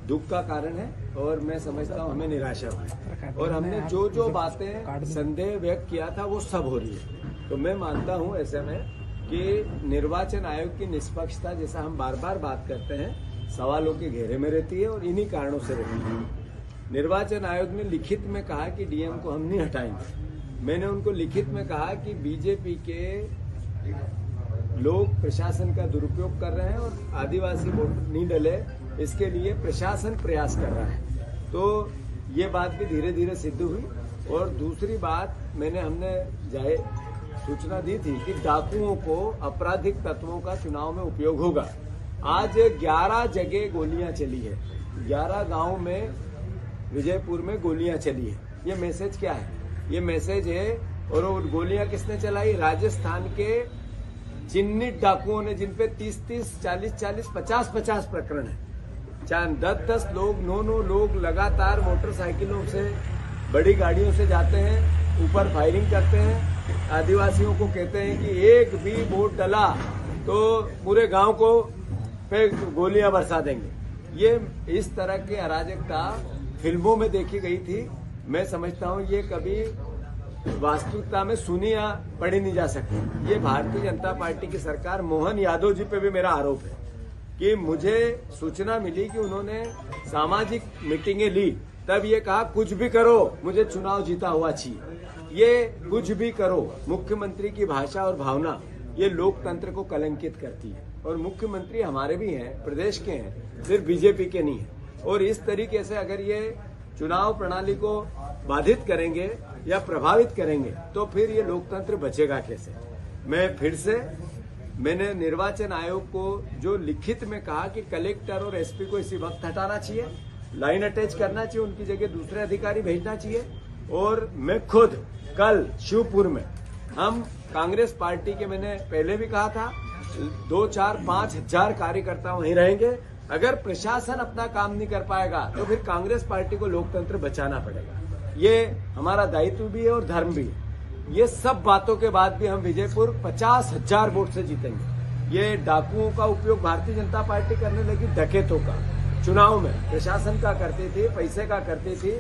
दुख का कारण है और मैं समझता हूँ हमें निराशा हुई। और हमने जो बातें संदेह व्यक्त किया था वो सब हो रही है। तो मैं मानता हूँ ऐसे में कि निर्वाचन आयोग की निष्पक्षता, जैसा हम बार बार बात करते हैं, सवालों के घेरे में रहती है और इन्हीं कारणों से रहती है। निर्वाचन आयोग ने लिखित में कहा कि डीएम को हम नहीं हटाएंगे। मैंने उनको लिखित में कहा कि बीजेपी के लोग प्रशासन का दुरुपयोग कर रहे हैं और आदिवासी वोट नहीं डले, इसके लिए प्रशासन प्रयास कर रहा है। तो ये बात भी धीरे धीरे सिद्ध हुई। और दूसरी बात, हमने सूचना दी थी कि डाकुओं को, आपराधिक तत्वों का चुनाव में उपयोग होगा। आज 11 जगह गोलियां चली है, 11 गांव में विजयपुर में गोलियां चली है। ये मैसेज क्या है? ये मैसेज है, और वो गोलियां किसने चलाई? राजस्थान के चिन्हित डाकुओं ने, जिनपे 30-30, 40-40, 50-50 प्रकरण है। 10-10 लोग, 9-9 लोग लगातार मोटरसाइकिलों से, बड़ी गाड़ियों से जाते हैं, ऊपर फायरिंग करते हैं। आदिवासियों को कहते हैं कि एक भी वोट डला तो पूरे गांव को पे गोलियां बरसा देंगे। ये इस तरह की अराजकता फिल्मों में देखी गई थी। मैं समझता हूं ये कभी वास्तविकता में सुनी या पढ़ी नहीं जा सकती। ये भारतीय जनता पार्टी की सरकार, मोहन यादव जी पे भी मेरा आरोप है कि मुझे सूचना मिली कि उन्होंने सामाजिक मीटिंगें ली, तब ये कहा कुछ भी करो मुझे चुनाव जीता हुआ चाहिए। ये कुछ भी करो, मुख्यमंत्री की भाषा और भावना, ये लोकतंत्र को कलंकित करती है। और मुख्यमंत्री हमारे भी हैं, प्रदेश के हैं, सिर्फ बीजेपी के नहीं है। और इस तरीके से अगर ये चुनाव प्रणाली को बाधित करेंगे या प्रभावित करेंगे तो फिर ये लोकतंत्र बचेगा कैसे? मैंने निर्वाचन आयोग को जो लिखित में कहा कि कलेक्टर और एसपी को इसी वक्त हटाना चाहिए, लाइन अटैच करना चाहिए, उनकी जगह दूसरे अधिकारी भेजना चाहिए। और मैं खुद कल शिवपुर में, हम कांग्रेस पार्टी के, मैंने पहले भी कहा था, 2, 4, 5 हजार कार्यकर्ता वहीं रहेंगे। अगर प्रशासन अपना काम नहीं कर पाएगा तो फिर कांग्रेस पार्टी को लोकतंत्र बचाना पड़ेगा। ये हमारा दायित्व भी है और धर्म भी है। ये सब बातों के बाद भी हम विजयपुर 50,000 वोट से जीतेंगे। ये डाकुओं का उपयोग भारतीय जनता पार्टी करने लगी, डकैतों का चुनाव में प्रशासन का करती थी, पैसे का करती थी,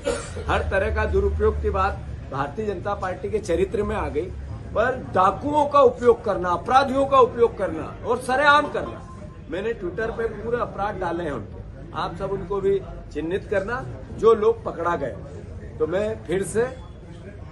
हर तरह का दुरुपयोग की बात भारतीय जनता पार्टी के चरित्र में आ गई। पर डाकुओं का उपयोग करना, अपराधियों का उपयोग करना और सरेआम करना, मैंने ट्विटर पे पूरे अपराध डाले हैं उनके, आप सब उनको भी चिन्हित करना जो लोग पकड़ा गए। तो मैं फिर से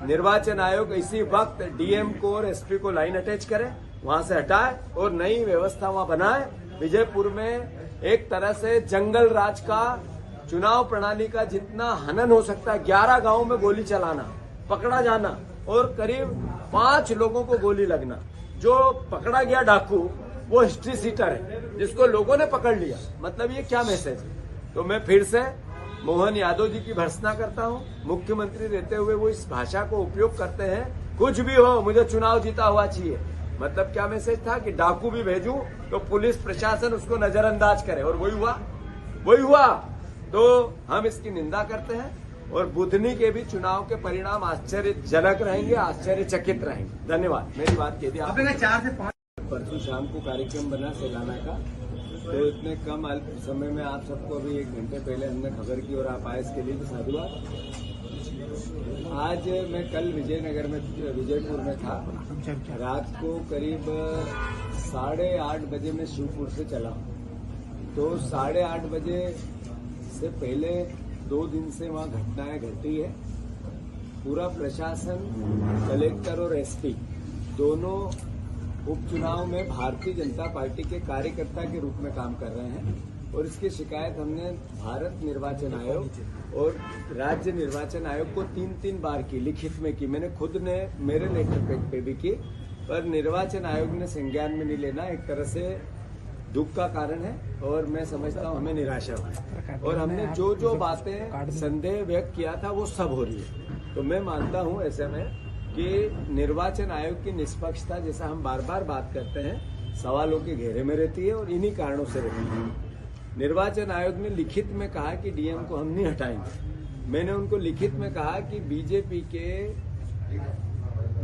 निर्वाचन आयोग इसी वक्त डीएम को और एसपी को लाइन अटैच करे, वहां से हटाए और नई व्यवस्था वहां बनाए। विजयपुर में एक तरह से जंगल राज का, चुनाव प्रणाली का जितना हनन हो सकता है, 11 गांवों में गोली चलाना, पकड़ा जाना और करीब 5 लोगों को गोली लगना। जो पकड़ा गया डाकू वो हिस्ट्री सीटर है जिसको लोगों ने पकड़ लिया। मतलब ये क्या मैसेज है? तो मैं फिर से मोहन यादव जी की भर्त्सना करता हूं। मुख्यमंत्री रहते हुए वो इस भाषा को उपयोग करते हैं, कुछ भी हो मुझे चुनाव जीता हुआ चाहिए। मतलब क्या मैसेज था कि डाकू भी भेजूं तो पुलिस प्रशासन उसको नजरअंदाज करे, और वही हुआ। तो हम इसकी निंदा करते हैं और बुधनी के भी चुनाव के परिणाम आश्चर्यजनक रहेंगे, आश्चर्यचकित रहेंगे। धन्यवाद। मेरी बात कह दी आपने। 4 से 5 परसों शाम को कार्यक्रम बना सेलाना का, तो इतने कम अल्प समय में आप सबको अभी 1 घंटे पहले हमने खबर की और आप आए इसके लिए भी साधुवाद। आज मैं कल विजयपुर में था। रात को करीब 8:30 बजे मैं शिवपुर से चला। तो 8:30 बजे से पहले 2 दिन से वहाँ घटनाएं घटी है। पूरा प्रशासन, कलेक्टर और एसपी दोनों उपचुनाव में भारतीय जनता पार्टी के कार्यकर्ता के रूप में काम कर रहे हैं और इसकी शिकायत हमने भारत निर्वाचन आयोग और राज्य निर्वाचन आयोग को 3-3 बार की, लिखित में की। मैंने खुद ने मेरे लेटर पैड पे भी की, पर निर्वाचन आयोग ने संज्ञान में नहीं लेना। एक तरह से दुख का कारण है और मैं समझता हूँ हमें निराशा हुई। और हमने जो बातें संदेह व्यक्त किया था वो सब हो रही है। तो मैं मानता हूँ ऐसे में कि निर्वाचन आयोग की निष्पक्षता, जैसा हम बार बार बात करते हैं, सवालों के घेरे में रहती है और इन्हीं कारणों से रहती है। निर्वाचन आयोग ने लिखित में कहा कि डीएम को हम नहीं हटाएंगे। मैंने उनको लिखित में कहा कि बीजेपी के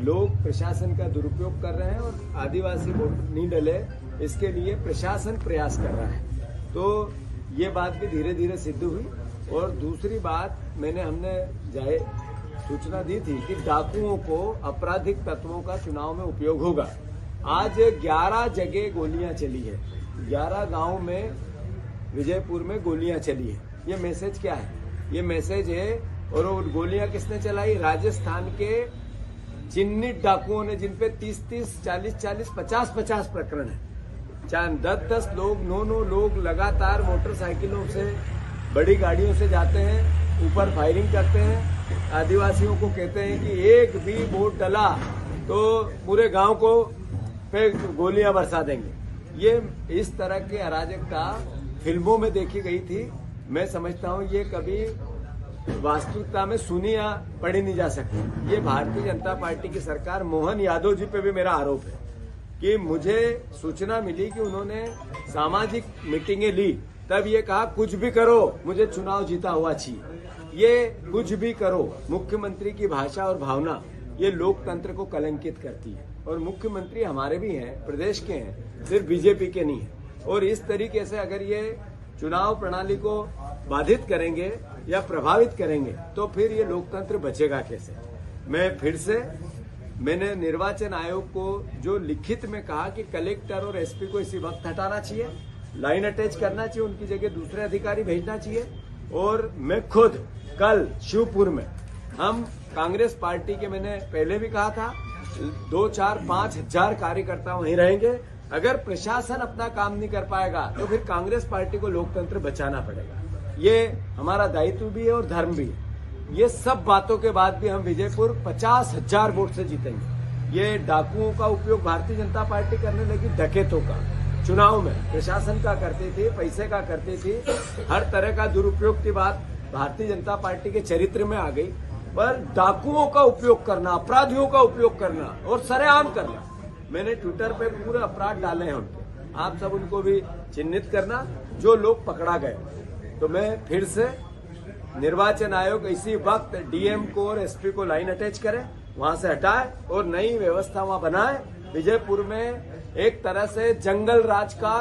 लोग प्रशासन का दुरुपयोग कर रहे हैं और आदिवासी वोट नहीं डले, इसके लिए प्रशासन प्रयास कर रहा है। तो ये बात भी धीरे धीरे सिद्ध हुई। और दूसरी बात, हमने सूचना दी थी कि डाकुओं को, आपराधिक तत्वों का चुनाव में उपयोग होगा। आज 11 जगह गोलियां चली है, 11 गांव में विजयपुर में गोलियां चली है। ये मैसेज क्या है? ये मैसेज है, और वो गोलियां किसने चलाई? राजस्थान के चिन्हित डाकुओं ने, जिनपे 30-30, 40-40, 50-50 प्रकरण है। 10-10 लोग, 9-9 लोग लगातार मोटरसाइकिलों से, बड़ी गाड़ियों से जाते हैं, ऊपर फायरिंग करते हैं। आदिवासियों को कहते हैं कि एक भी वोट डला तो पूरे गांव को पे गोलियां बरसा देंगे। ये इस तरह की अराजकता फिल्मों में देखी गई थी। मैं समझता हूं ये कभी वास्तविकता में सुनी या पढ़ी नहीं जा सकती। ये भारतीय जनता पार्टी की सरकार, मोहन यादव जी पे भी मेरा आरोप है कि मुझे सूचना मिली कि उन्होंने सामाजिक मीटिंगें ली, तब ये कहा कुछ भी करो मुझे चुनाव जीता हुआ चाहिए। ये कुछ भी करो, मुख्यमंत्री की भाषा और भावना, ये लोकतंत्र को कलंकित करती है। और मुख्यमंत्री हमारे भी हैं, प्रदेश के हैं, सिर्फ बीजेपी के नहीं है। और इस तरीके से अगर ये चुनाव प्रणाली को बाधित करेंगे या प्रभावित करेंगे तो फिर ये लोकतंत्र बचेगा कैसे? मैंने निर्वाचन आयोग को जो लिखित में कहा कि कलेक्टर और एसपी को इसी वक्त हटाना चाहिए, लाइन अटैच करना चाहिए, उनकी जगह दूसरे अधिकारी भेजना चाहिए। और मैं खुद कल शिवपुर में, हम कांग्रेस पार्टी के, मैंने पहले भी कहा था, 2-4-5 हजार कार्यकर्ता वहीं रहेंगे। अगर प्रशासन अपना काम नहीं कर पाएगा तो फिर कांग्रेस पार्टी को लोकतंत्र बचाना पड़ेगा। ये हमारा दायित्व भी है और धर्म भी है। ये सब बातों के बाद भी हम विजयपुर 50,000 वोट से जीतेंगे। ये डाकुओं का उपयोग भारतीय जनता पार्टी करने लगी, डकैतों का, चुनाव में प्रशासन का करती थी, पैसे का करती थी, हर तरह का दुरुपयोग की बात भारतीय जनता पार्टी के चरित्र में आ गई। पर डाकुओं का उपयोग करना, अपराधियों का उपयोग करना और सरेआम करना, मैंने ट्विटर पे पूरे अपराध डाले हैं उनके, आप सब उनको भी चिन्हित करना जो लोग पकड़ा गए। तो मैं फिर से निर्वाचन आयोग इसी वक्त डीएम को और एसपी को लाइन अटैच करे, वहां से हटाए और नई व्यवस्था वहां बनाए। विजयपुर में एक तरह से जंगल राज का,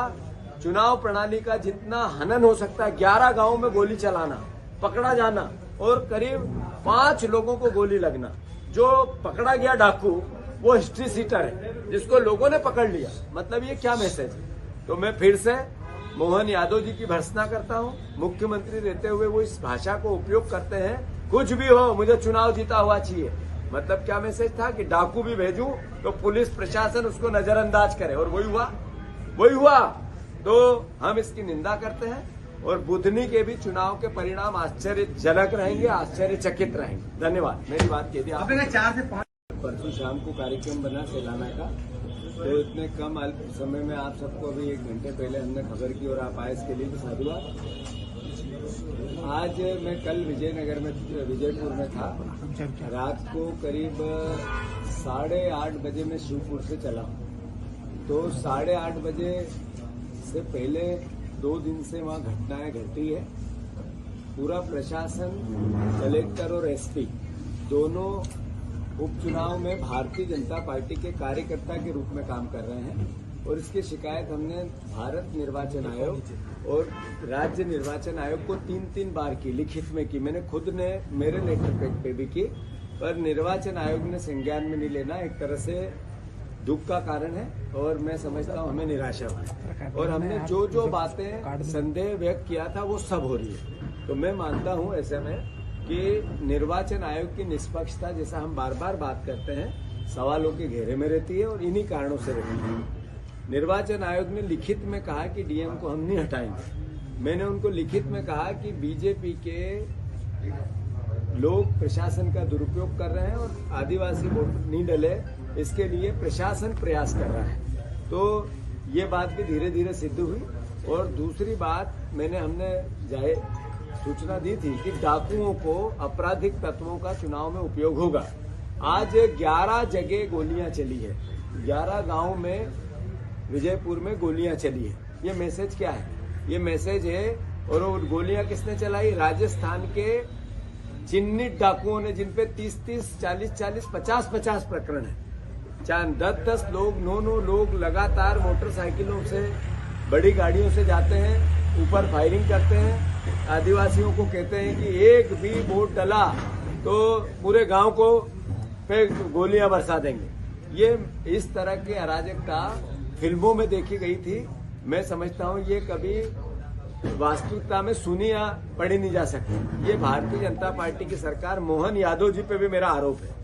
चुनाव प्रणाली का जितना हनन हो सकता है, 11 गांवों में गोली चलाना, पकड़ा जाना और करीब 5 लोगों को गोली लगना। जो पकड़ा गया डाकू वो हिस्ट्री सीटर है, जिसको लोगों ने पकड़ लिया। मतलब ये क्या मैसेज है? तो मैं फिर से मोहन यादव जी की भर्त्सना करता हूँ। मुख्यमंत्री रहते हुए वो इस भाषा को उपयोग करते हैं, कुछ भी हो मुझे चुनाव जीता हुआ चाहिए। मतलब क्या मैसेज था कि डाकू भी भेजूं तो पुलिस प्रशासन उसको नजरअंदाज करे, और वही हुआ। तो हम इसकी निंदा करते हैं और बुधनी के भी चुनाव के परिणाम आश्चर्यजनक रहेंगे, आश्चर्यचकित रहेंगे। धन्यवाद। मेरी बात कह दी आपने। 4 से 5 परसों शाम को कार्यक्रम बना सेलाना का, तो इतने कम अल्प समय में आप सबको अभी 1 घंटे पहले हमने खबर की और आप आए, इसके लिए भी साधुवाद। आज मैं कल विजयपुर में था। रात को करीब 8:30 बजे मैं शिवपुर से चला। तो 8:30 बजे से पहले 2 दिन से वहाँ घटनाएं घटी है। पूरा प्रशासन, कलेक्टर और एसपी दोनों उपचुनाव में भारतीय जनता पार्टी के कार्यकर्ता के रूप में काम कर रहे हैं, और इसकी शिकायत हमने भारत निर्वाचन आयोग और राज्य निर्वाचन आयोग को 3-3 बार की, लिखित में की। मैंने खुद ने मेरे लेटर पैड पे भी की, पर निर्वाचन आयोग ने संज्ञान में नहीं लेना। एक तरह से दुख का कारण है, और मैं समझता हूँ हमें निराशा हुई। और हमने जो बातें संदेह व्यक्त किया था वो सब हो रही है। तो मैं मानता हूँ ऐसे में कि निर्वाचन आयोग की निष्पक्षता, जैसा हम बार बार बात करते हैं, सवालों के घेरे में रहती है और इन्हीं कारणों से रहती है। निर्वाचन आयोग ने लिखित में कहा कि डीएम को हम नहीं हटाएंगे। मैंने उनको लिखित में कहा कि बीजेपी के लोग प्रशासन का दुरुपयोग कर रहे हैं और आदिवासी वोट नहीं डले, इसके लिए प्रशासन प्रयास कर रहा है। तो ये बात भी धीरे धीरे सिद्ध हुई। और दूसरी बात, हमने सूचना दी थी कि डाकुओं को, आपराधिक तत्वों का चुनाव में उपयोग होगा। आज 11 जगह गोलियां चली है, 11 गांव में विजयपुर में गोलियां चली है। ये मैसेज क्या है? ये मैसेज है, और वो गोलियां किसने चलाई? राजस्थान के चिन्हित डाकुओं ने, जिनपे 30-30, 40-40, 50-50 प्रकरण है। 10-10 लोग, 9-9 लोग लगातार मोटरसाइकिलों से, बड़ी गाड़ियों से जाते हैं, ऊपर फायरिंग करते हैं। आदिवासियों को कहते हैं कि एक भी वोट डला तो पूरे गांव को पे गोलियां बरसा देंगे। ये इस तरह की अराजकता फिल्मों में देखी गई थी। मैं समझता हूं ये कभी वास्तविकता में सुनी या पढ़ी नहीं जा सकती। ये भारतीय जनता पार्टी की सरकार, मोहन यादव जी पे भी मेरा आरोप है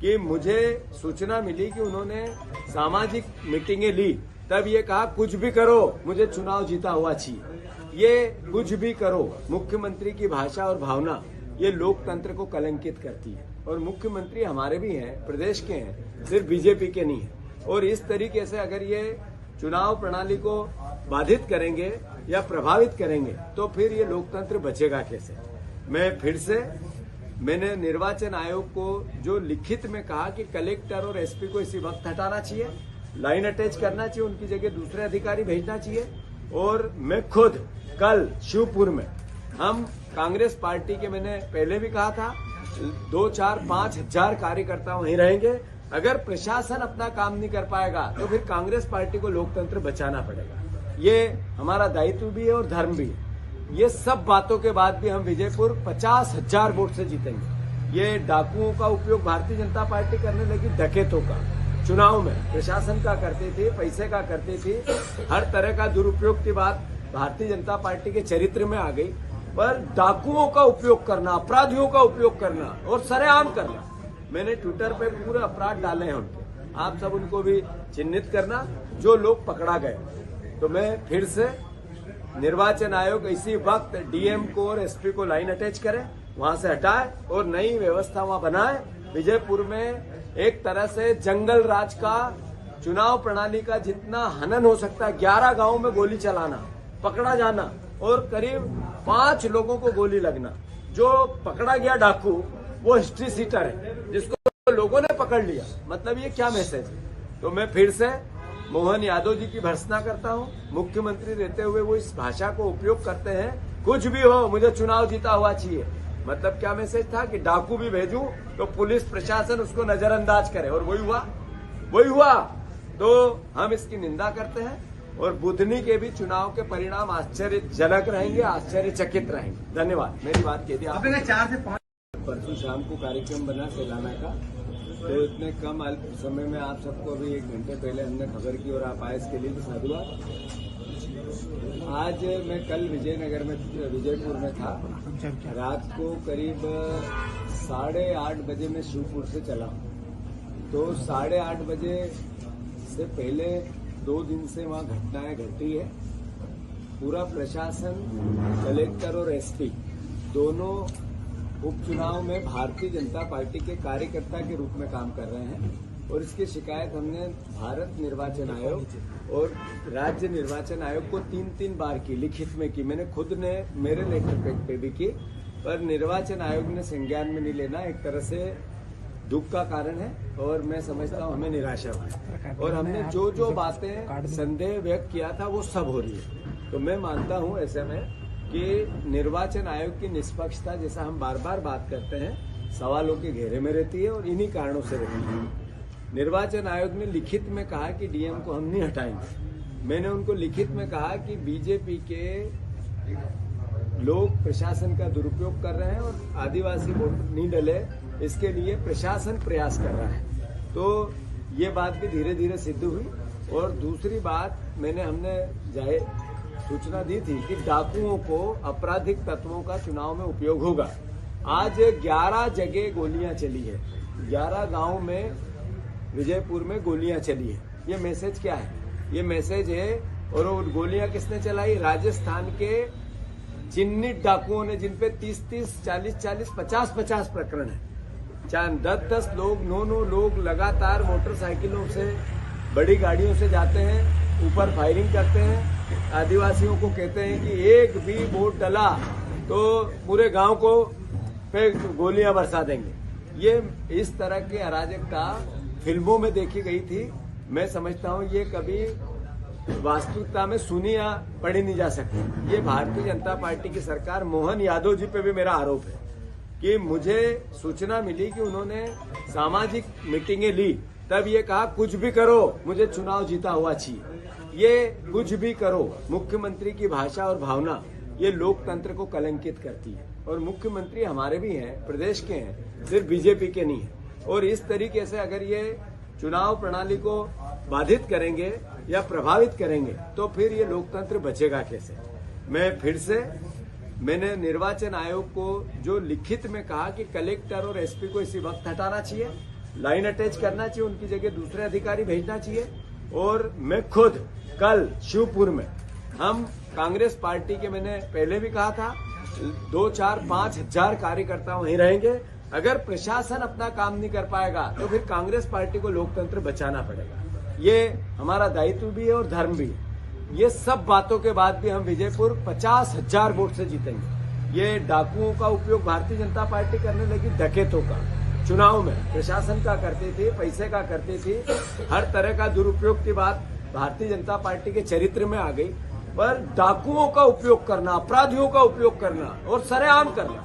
कि मुझे सूचना मिली कि उन्होंने सामाजिक मीटिंगें ली, तब ये कहा कुछ भी करो मुझे चुनाव जीता हुआ चाहिए। ये कुछ भी करो, मुख्यमंत्री की भाषा और भावना, ये लोकतंत्र को कलंकित करती है। और मुख्यमंत्री हमारे भी हैं, प्रदेश के हैं, सिर्फ बीजेपी के नहीं है। और इस तरीके से अगर ये चुनाव प्रणाली को बाधित करेंगे या प्रभावित करेंगे तो फिर ये लोकतंत्र बचेगा कैसे? मैंने निर्वाचन आयोग को जो लिखित में कहा कि कलेक्टर और एसपी को इसी वक्त हटाना चाहिए, लाइन अटैच करना चाहिए, उनकी जगह दूसरे अधिकारी भेजना चाहिए। और मैं खुद कल शिवपुर में, हम कांग्रेस पार्टी के, मैंने पहले भी कहा था, 2-4-5 हजार कार्यकर्ता वहीं रहेंगे। अगर प्रशासन अपना काम नहीं कर पाएगा तो फिर कांग्रेस पार्टी को लोकतंत्र बचाना पड़ेगा। ये हमारा दायित्व भी है और धर्म भी है। ये सब बातों के बाद भी हम विजयपुर 50,000 वोट से जीतेंगे। ये डाकुओं का उपयोग भारतीय जनता पार्टी करने लगी, डकैतों का चुनाव में, प्रशासन का करती थी, पैसे का करती थी, हर तरह का दुरुपयोग की बात भारतीय जनता पार्टी के चरित्र में आ गई। पर डाकुओं का उपयोग करना, अपराधियों का उपयोग करना और सरेआम करना, मैंने ट्विटर पे पूरे अपराध डाले हैं उनके, आप सब उनको भी चिन्हित करना जो लोग पकड़ा गए। तो मैं फिर से निर्वाचन आयोग इसी वक्त डीएम को और एसपी को लाइन अटैच करे, वहां से हटाए और नई व्यवस्था वहां बनाए। विजयपुर में एक तरह से जंगल राज का, चुनाव प्रणाली का जितना हनन हो सकता है, 11 गांवों में गोली चलाना, पकड़ा जाना और करीब 5 लोगों को गोली लगना। जो पकड़ा गया डाकू वो हिस्ट्री सीटर है, जिसको लोगों ने पकड़ लिया। मतलब ये क्या मैसेज है? तो मैं फिर से मोहन यादव जी की भर्त्सना करता हूँ। मुख्यमंत्री रहते हुए वो इस भाषा को उपयोग करते हैं, कुछ भी हो मुझे चुनाव जीता हुआ चाहिए। मतलब क्या मैसेज था कि डाकू भी भेजूं तो पुलिस प्रशासन उसको नजरअंदाज करे, और वही हुआ। तो हम इसकी निंदा करते हैं और बुधनी के भी चुनाव के परिणाम आश्चर्यजनक रहेंगे, आश्चर्यचकित रहेंगे। धन्यवाद। मेरी बात कह दी आपने। 4 से 5 परसों शाम को कार्यक्रम बना सेलाना का, तो इतने कम अल्प समय में आप सबको अभी 1 घंटे पहले हमने खबर की और आप आए इसके लिए भी साधुवाद। आज मैं कल विजयपुर में था। रात को करीब 8:30 बजे मैं शिवपुर से चला। तो 8:30 बजे से पहले 2 दिन से वहाँ घटनाएं घटी है। पूरा प्रशासन, कलेक्टर और एसपी दोनों उपचुनाव में भारतीय जनता पार्टी के कार्यकर्ता के रूप में काम कर रहे हैं और इसकी शिकायत हमने भारत निर्वाचन आयोग और राज्य निर्वाचन आयोग को 3-3 बार की, लिखित में की। मैंने खुद ने मेरे लेटर पैड पे भी की, पर निर्वाचन आयोग ने संज्ञान में नहीं लेना। एक तरह से दुख का कारण है और मैं समझता हूँ हमें निराशा हुई और हमने जो बातें संदेह व्यक्त किया था वो सब हो रही है। तो मैं मानता हूँ ऐसे में कि निर्वाचन आयोग की निष्पक्षता, जैसा हम बार बार बात करते हैं, सवालों के घेरे में रहती है और इन्हीं कारणों से रहती है। निर्वाचन आयोग ने लिखित में कहा कि डीएम को हम नहीं हटाएंगे। मैंने उनको लिखित में कहा कि बीजेपी के लोग प्रशासन का दुरुपयोग कर रहे हैं और आदिवासी वोट नहीं डले, इसके लिए प्रशासन प्रयास कर रहा है। तो ये बात भी धीरे धीरे सिद्ध हुई। और दूसरी बात, हमने जाहिर सूचना दी थी कि डाकुओं को, आपराधिक तत्वों का चुनाव में उपयोग होगा। आज 11 जगह गोलियां चली है, 11 गांव में विजयपुर में गोलियां चली है। ये मैसेज क्या है? ये मैसेज है, और वो गोलियां किसने चलाई? राजस्थान के चिन्हित डाकुओं ने, जिनपे 30-30, 40-40, 50-50 प्रकरण है। 10-10 लोग, 9-9 लोग लगातार मोटरसाइकिलों से, बड़ी गाड़ियों से जाते हैं, ऊपर फायरिंग करते हैं। आदिवासियों को कहते हैं कि एक भी वोट डला तो पूरे गांव को पे गोलियां बरसा देंगे। ये इस तरह की अराजकता फिल्मों में देखी गई थी। मैं समझता हूं ये कभी वास्तविकता में सुनी या पढ़ी नहीं जा सकती। ये भारतीय जनता पार्टी की सरकार, मोहन यादव जी पे भी मेरा आरोप है कि मुझे सूचना मिली कि उन्होंने सामाजिक मीटिंगें ली, तब ये कहा कुछ भी करो, मुझे चुनाव जीता हुआ चाहिए। ये कुछ भी करो, मुख्यमंत्री की भाषा और भावना, ये लोकतंत्र को कलंकित करती है। और मुख्यमंत्री हमारे भी हैं, प्रदेश के हैं, सिर्फ बीजेपी के नहीं है। और इस तरीके से अगर ये चुनाव प्रणाली को बाधित करेंगे या प्रभावित करेंगे तो फिर ये लोकतंत्र बचेगा कैसे? मैंने निर्वाचन आयोग को जो लिखित में कहा कि कलेक्टर और एसपी को इसी वक्त हटाना चाहिए, लाइन अटैच करना चाहिए, उनकी जगह दूसरे अधिकारी भेजना चाहिए। और मैं खुद कल शिवपुर में, हम कांग्रेस पार्टी के, मैंने पहले भी कहा था, 2-4-5 हजार कार्यकर्ता वहीं रहेंगे। अगर प्रशासन अपना काम नहीं कर पाएगा तो फिर कांग्रेस पार्टी को लोकतंत्र बचाना पड़ेगा। ये हमारा दायित्व भी है और धर्म भी है। ये सब बातों के बाद भी हम विजयपुर 50,000 वोट से जीतेंगे। ये डाकुओं का उपयोग भारतीय जनता पार्टी करने लगी, डकैतों का चुनाव में, प्रशासन का करती थी, पैसे का करती थी, हर तरह का दुरुपयोग की बात भारतीय जनता पार्टी के चरित्र में आ गई। पर डाकुओं का उपयोग करना, अपराधियों का उपयोग करना और सरेआम करना,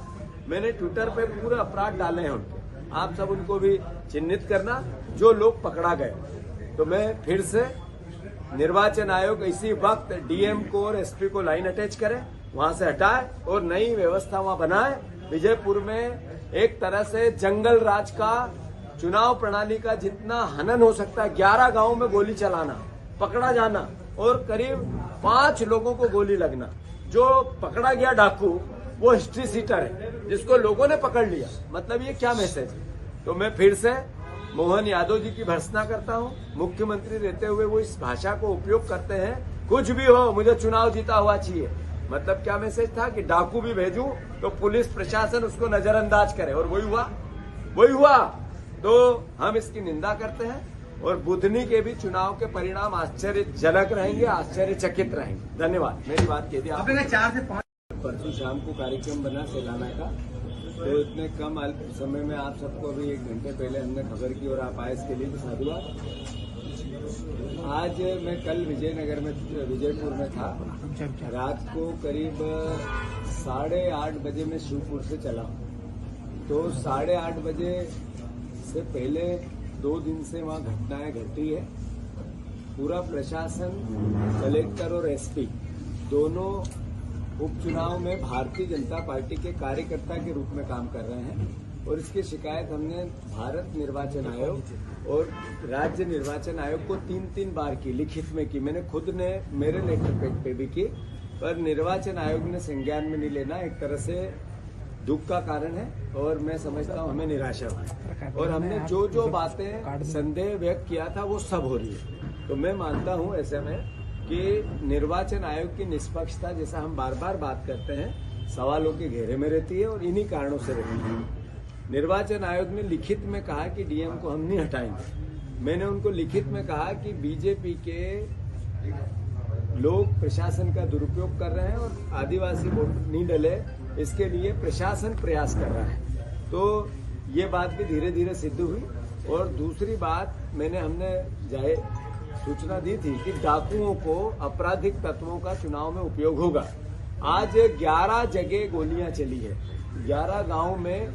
मैंने ट्विटर पे पूरे अपराध डाले हैं उनके, आप सब उनको भी चिन्हित करना जो लोग पकड़ा गए। तो मैं फिर से, निर्वाचन आयोग इसी वक्त डीएम को और एसपी को लाइन अटैच करे, वहां से हटाए और नई व्यवस्था वहां बनाए। विजयपुर में एक तरह से जंगल राज का, चुनाव प्रणाली का जितना हनन हो सकता है, 11 गांवों में गोली चलाना, पकड़ा जाना और करीब 5 लोगों को गोली लगना। जो पकड़ा गया डाकू वो हिस्ट्री सीटर है, जिसको लोगों ने पकड़ लिया। मतलब ये क्या मैसेज है? तो मैं फिर से मोहन यादव जी की भर्त्सना करता हूं। मुख्यमंत्री रहते हुए वो इस भाषा को उपयोग करते हैं, कुछ भी हो मुझे चुनाव जीता हुआ चाहिए। मतलब क्या मैसेज था कि डाकू भी भेजूं तो पुलिस प्रशासन उसको नजरअंदाज करे, और वही हुआ। तो हम इसकी निंदा करते हैं और बुधनी के भी चुनाव के परिणाम आश्चर्यजनक रहेंगे, आश्चर्यचकित रहेंगे। धन्यवाद। मेरी बात कह दी आपने। 4 से 5 परसों शाम को कार्यक्रम बना सेलाना का, तो इतने कम अल्प समय में आप सबको अभी 1 घंटे पहले हमने खबर की और आप आए इसके लिए भी साधुवाद। आज मैं कल विजयपुर में था। रात को करीब 8:30 बजे मैं शिवपुर से चला। तो 8:30 बजे से पहले 2 दिन से वहाँ घटनाएं घटी है। पूरा प्रशासन, कलेक्टर और एसपी दोनों उपचुनाव में भारतीय जनता पार्टी के कार्यकर्ता के रूप में काम कर रहे हैं और इसकी शिकायत हमने भारत निर्वाचन आयोग और राज्य निर्वाचन आयोग को 3-3 बार की, लिखित में की। मैंने खुद ने मेरे लेटर पैड पे भी की, पर निर्वाचन आयोग ने संज्ञान में नहीं लेना एक तरह से दुख का कारण है और मैं समझता हूं हमें निराशा हुई। और हमने जो बातें संदेह व्यक्त किया था वो सब हो रही है। तो मैं मानता हूं ऐसे में कि निर्वाचन आयोग की निष्पक्षता, जैसा हम बार बार बात करते हैं, सवालों के घेरे में रहती है और इन्हीं कारणों से रहती है। निर्वाचन आयोग ने लिखित में कहा कि डीएम को हम नहीं हटाएंगे। मैंने उनको लिखित में कहा कि बीजेपी के लोग प्रशासन का दुरुपयोग कर रहे हैं और आदिवासी वोट नहीं डले, इसके लिए प्रशासन प्रयास कर रहा है। तो ये बात भी धीरे धीरे सिद्ध हुई। और दूसरी बात, हमने जाहिर सूचना दी थी कि डाकुओं को, आपराधिक तत्वों का चुनाव में उपयोग होगा। आज 11 जगह गोलियां चली है, 11 गांव में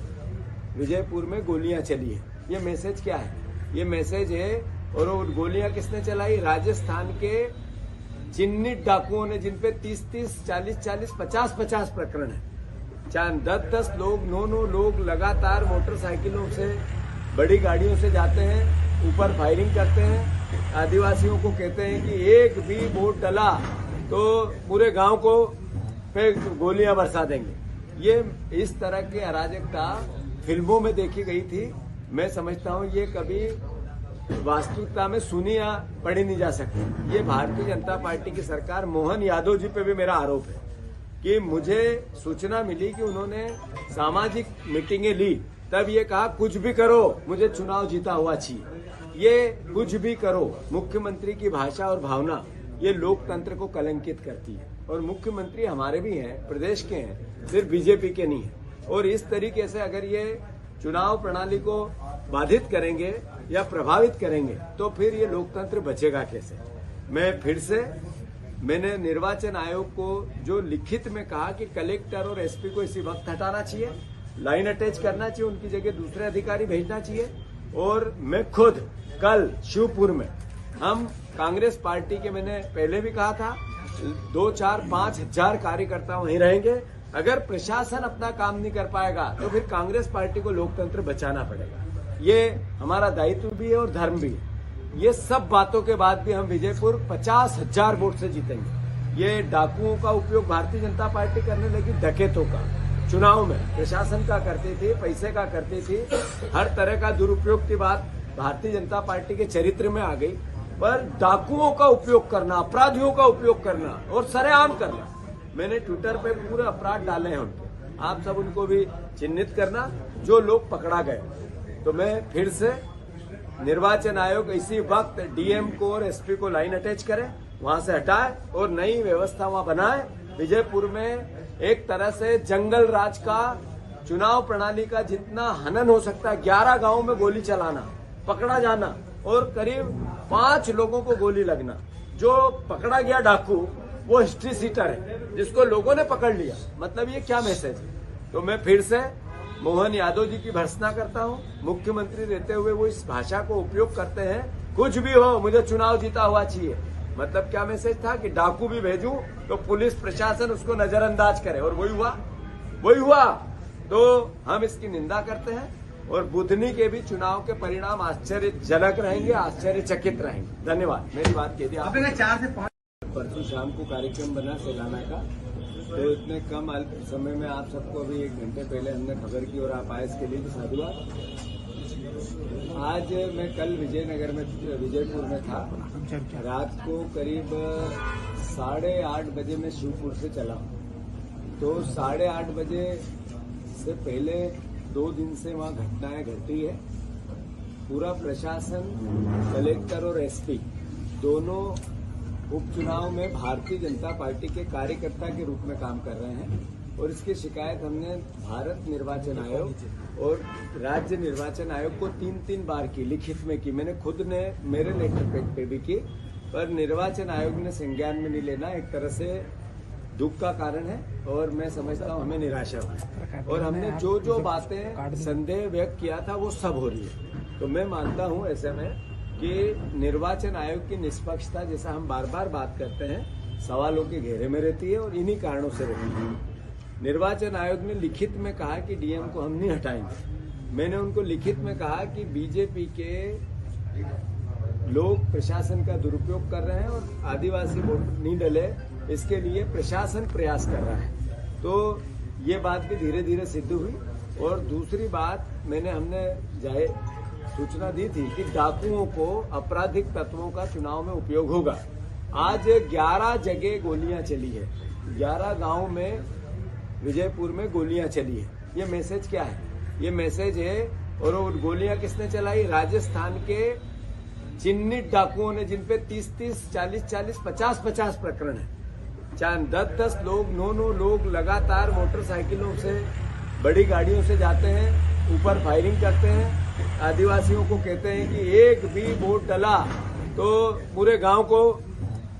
विजयपुर में गोलियां चली है। ये मैसेज क्या है? ये मैसेज है, और वो गोलियां किसने चलाई? राजस्थान के चिन्हित डाकुओं ने, जिनपे 30-30, 40-40, 50-50 प्रकरण है। 10-10 लोग, 9-9 लोग लगातार मोटरसाइकिलों से, बड़ी गाड़ियों से जाते हैं, ऊपर फायरिंग करते हैं, आदिवासियों को कहते हैं कि एक भी वोट डला तो पूरे गांव को पे गोलियां बरसा देंगे। ये इस तरह की अराजकता फिल्मों में देखी गई थी। मैं समझता हूं ये कभी वास्तविकता में सुनी या पढ़ी नहीं जा सकती। ये भारतीय जनता पार्टी की सरकार, मोहन यादव जी पे भी मेरा आरोप है कि मुझे सूचना मिली कि उन्होंने सामाजिक मीटिंगें ली, तब ये कहा कुछ भी करो मुझे चुनाव जीता हुआ चाहिए। ये कुछ भी करो, मुख्यमंत्री की भाषा और भावना ये लोकतंत्र को कलंकित करती है। और मुख्यमंत्री हमारे भी हैं, प्रदेश के हैं, सिर्फ बीजेपी के नहीं है। और इस तरीके से अगर ये चुनाव प्रणाली को बाधित करेंगे या प्रभावित करेंगे तो फिर ये लोकतंत्र बचेगा कैसे? मैंने निर्वाचन आयोग को जो लिखित में कहा कि कलेक्टर और एसपी को इसी वक्त हटाना चाहिए, लाइन अटैच करना चाहिए, उनकी जगह दूसरे अधिकारी भेजना चाहिए। और मैं खुद कल शिवपुर में, हम कांग्रेस पार्टी के, मैंने पहले भी कहा था, 2-4-5 हजार कार्यकर्ता वहीं रहेंगे। अगर प्रशासन अपना काम नहीं कर पाएगा तो फिर कांग्रेस पार्टी को लोकतंत्र बचाना पड़ेगा। ये हमारा दायित्व भी है और धर्म भी है। ये सब बातों के बाद भी हम विजयपुर 50,000 वोट से जीतेंगे। ये डाकुओं का उपयोग भारतीय जनता पार्टी करने लगी, डकैतों का चुनाव में प्रशासन का करती थी, पैसे का करती थी, हर तरह का दुरुपयोग की बात भारतीय जनता पार्टी के चरित्र में आ गई। पर डाकुओं का उपयोग करना, अपराधियों का उपयोग करना और सरेआम करना, मैंने ट्विटर पे पूरे अपराध डाले हैं उनके, आप सब उनको भी चिन्हित करना जो लोग पकड़ा गए। तो मैं फिर से निर्वाचन आयोग इसी वक्त डीएम को और एसपी को लाइन अटैच करे, वहां से हटाए और नई व्यवस्था वहां बनाए। विजयपुर में एक तरह से जंगल राज का, चुनाव प्रणाली का जितना हनन हो सकता है, 11 गांवों में गोली चलाना, पकड़ा जाना और करीब 5 लोगों को गोली लगना। जो पकड़ा गया डाकू वो हिस्ट्री सीटर है, जिसको लोगों ने पकड़ लिया। मतलब ये क्या मैसेज है? तो मैं फिर से मोहन यादव जी की भर्त्सना करता हूं। मुख्यमंत्री रहते हुए वो इस भाषा को उपयोग करते हैं, कुछ भी हो मुझे चुनाव जीता हुआ चाहिए। मतलब क्या मैसेज था कि डाकू भी भेजूं तो पुलिस प्रशासन उसको नजरअंदाज करे, और वही हुआ। तो हम इसकी निंदा करते हैं और बुधनी के भी चुनाव के परिणाम आश्चर्यजनक रहेंगे, आश्चर्यचकित रहेंगे। धन्यवाद। मेरी बात कह दी आपने। 4 से 5 परसों शाम को कार्यक्रम बना सेलाना का, तो इतने कम समय में आप सबको अभी 1 घंटे पहले हमने खबर की और आप आए, इसके लिए भी साधुवाद। आज मैं कल विजयनगर में, विजयपुर में था। रात को करीब 8:30 बजे मैं शिवपुर से चला। तो 8:30 बजे से पहले 2 दिन से वहाँ घटनाएं घटी है। पूरा प्रशासन, कलेक्टर और एसपी दोनों उपचुनाव में भारतीय जनता पार्टी के कार्यकर्ता के रूप में काम कर रहे हैं और इसकी शिकायत हमने भारत निर्वाचन आयोग और राज्य निर्वाचन आयोग को 3-3 बार की, लिखित में की। मैंने खुद ने मेरे लेटर पैड पे भी की, पर निर्वाचन आयोग ने संज्ञान में नहीं लेना एक तरह से दुख का कारण है और मैं समझता हूं हमें निराशा हुई। और हमने जो बातें संदेह व्यक्त किया था वो सब हो रही है। तो मैं मानता हूं ऐसे में कि निर्वाचन आयोग की निष्पक्षता, जैसा हम बार बार बात करते हैं, सवालों के घेरे में रहती है और इन्हीं कारणों से रहती है। निर्वाचन आयोग ने लिखित में कहा कि डीएम को हम नहीं हटाएंगे। मैंने उनको लिखित में कहा कि बीजेपी के लोग प्रशासन का दुरुपयोग कर रहे हैं और आदिवासी वोट नहीं डले, इसके लिए प्रशासन प्रयास कर रहा है। तो ये बात भी धीरे धीरे सिद्ध हुई। और दूसरी बात, हमने सूचना दी थी कि डाकुओं को, आपराधिक तत्वों का चुनाव में उपयोग होगा। आज 11 जगह गोलियां चली है, 11 गांव में विजयपुर में गोलियां चली है। ये मैसेज क्या है? ये मैसेज है, और वो गोलियां किसने चलाई? राजस्थान के चिन्हित डाकुओं ने, जिनपे 30-30, 40-40, 50-50 प्रकरण है। 10-10 लोग, 9-9 लोग लगातार मोटरसाइकिलों से, बड़ी गाड़ियों से जाते हैं, ऊपर फायरिंग करते हैं। आदिवासियों को कहते हैं कि एक भी वोट डला तो पूरे गांव को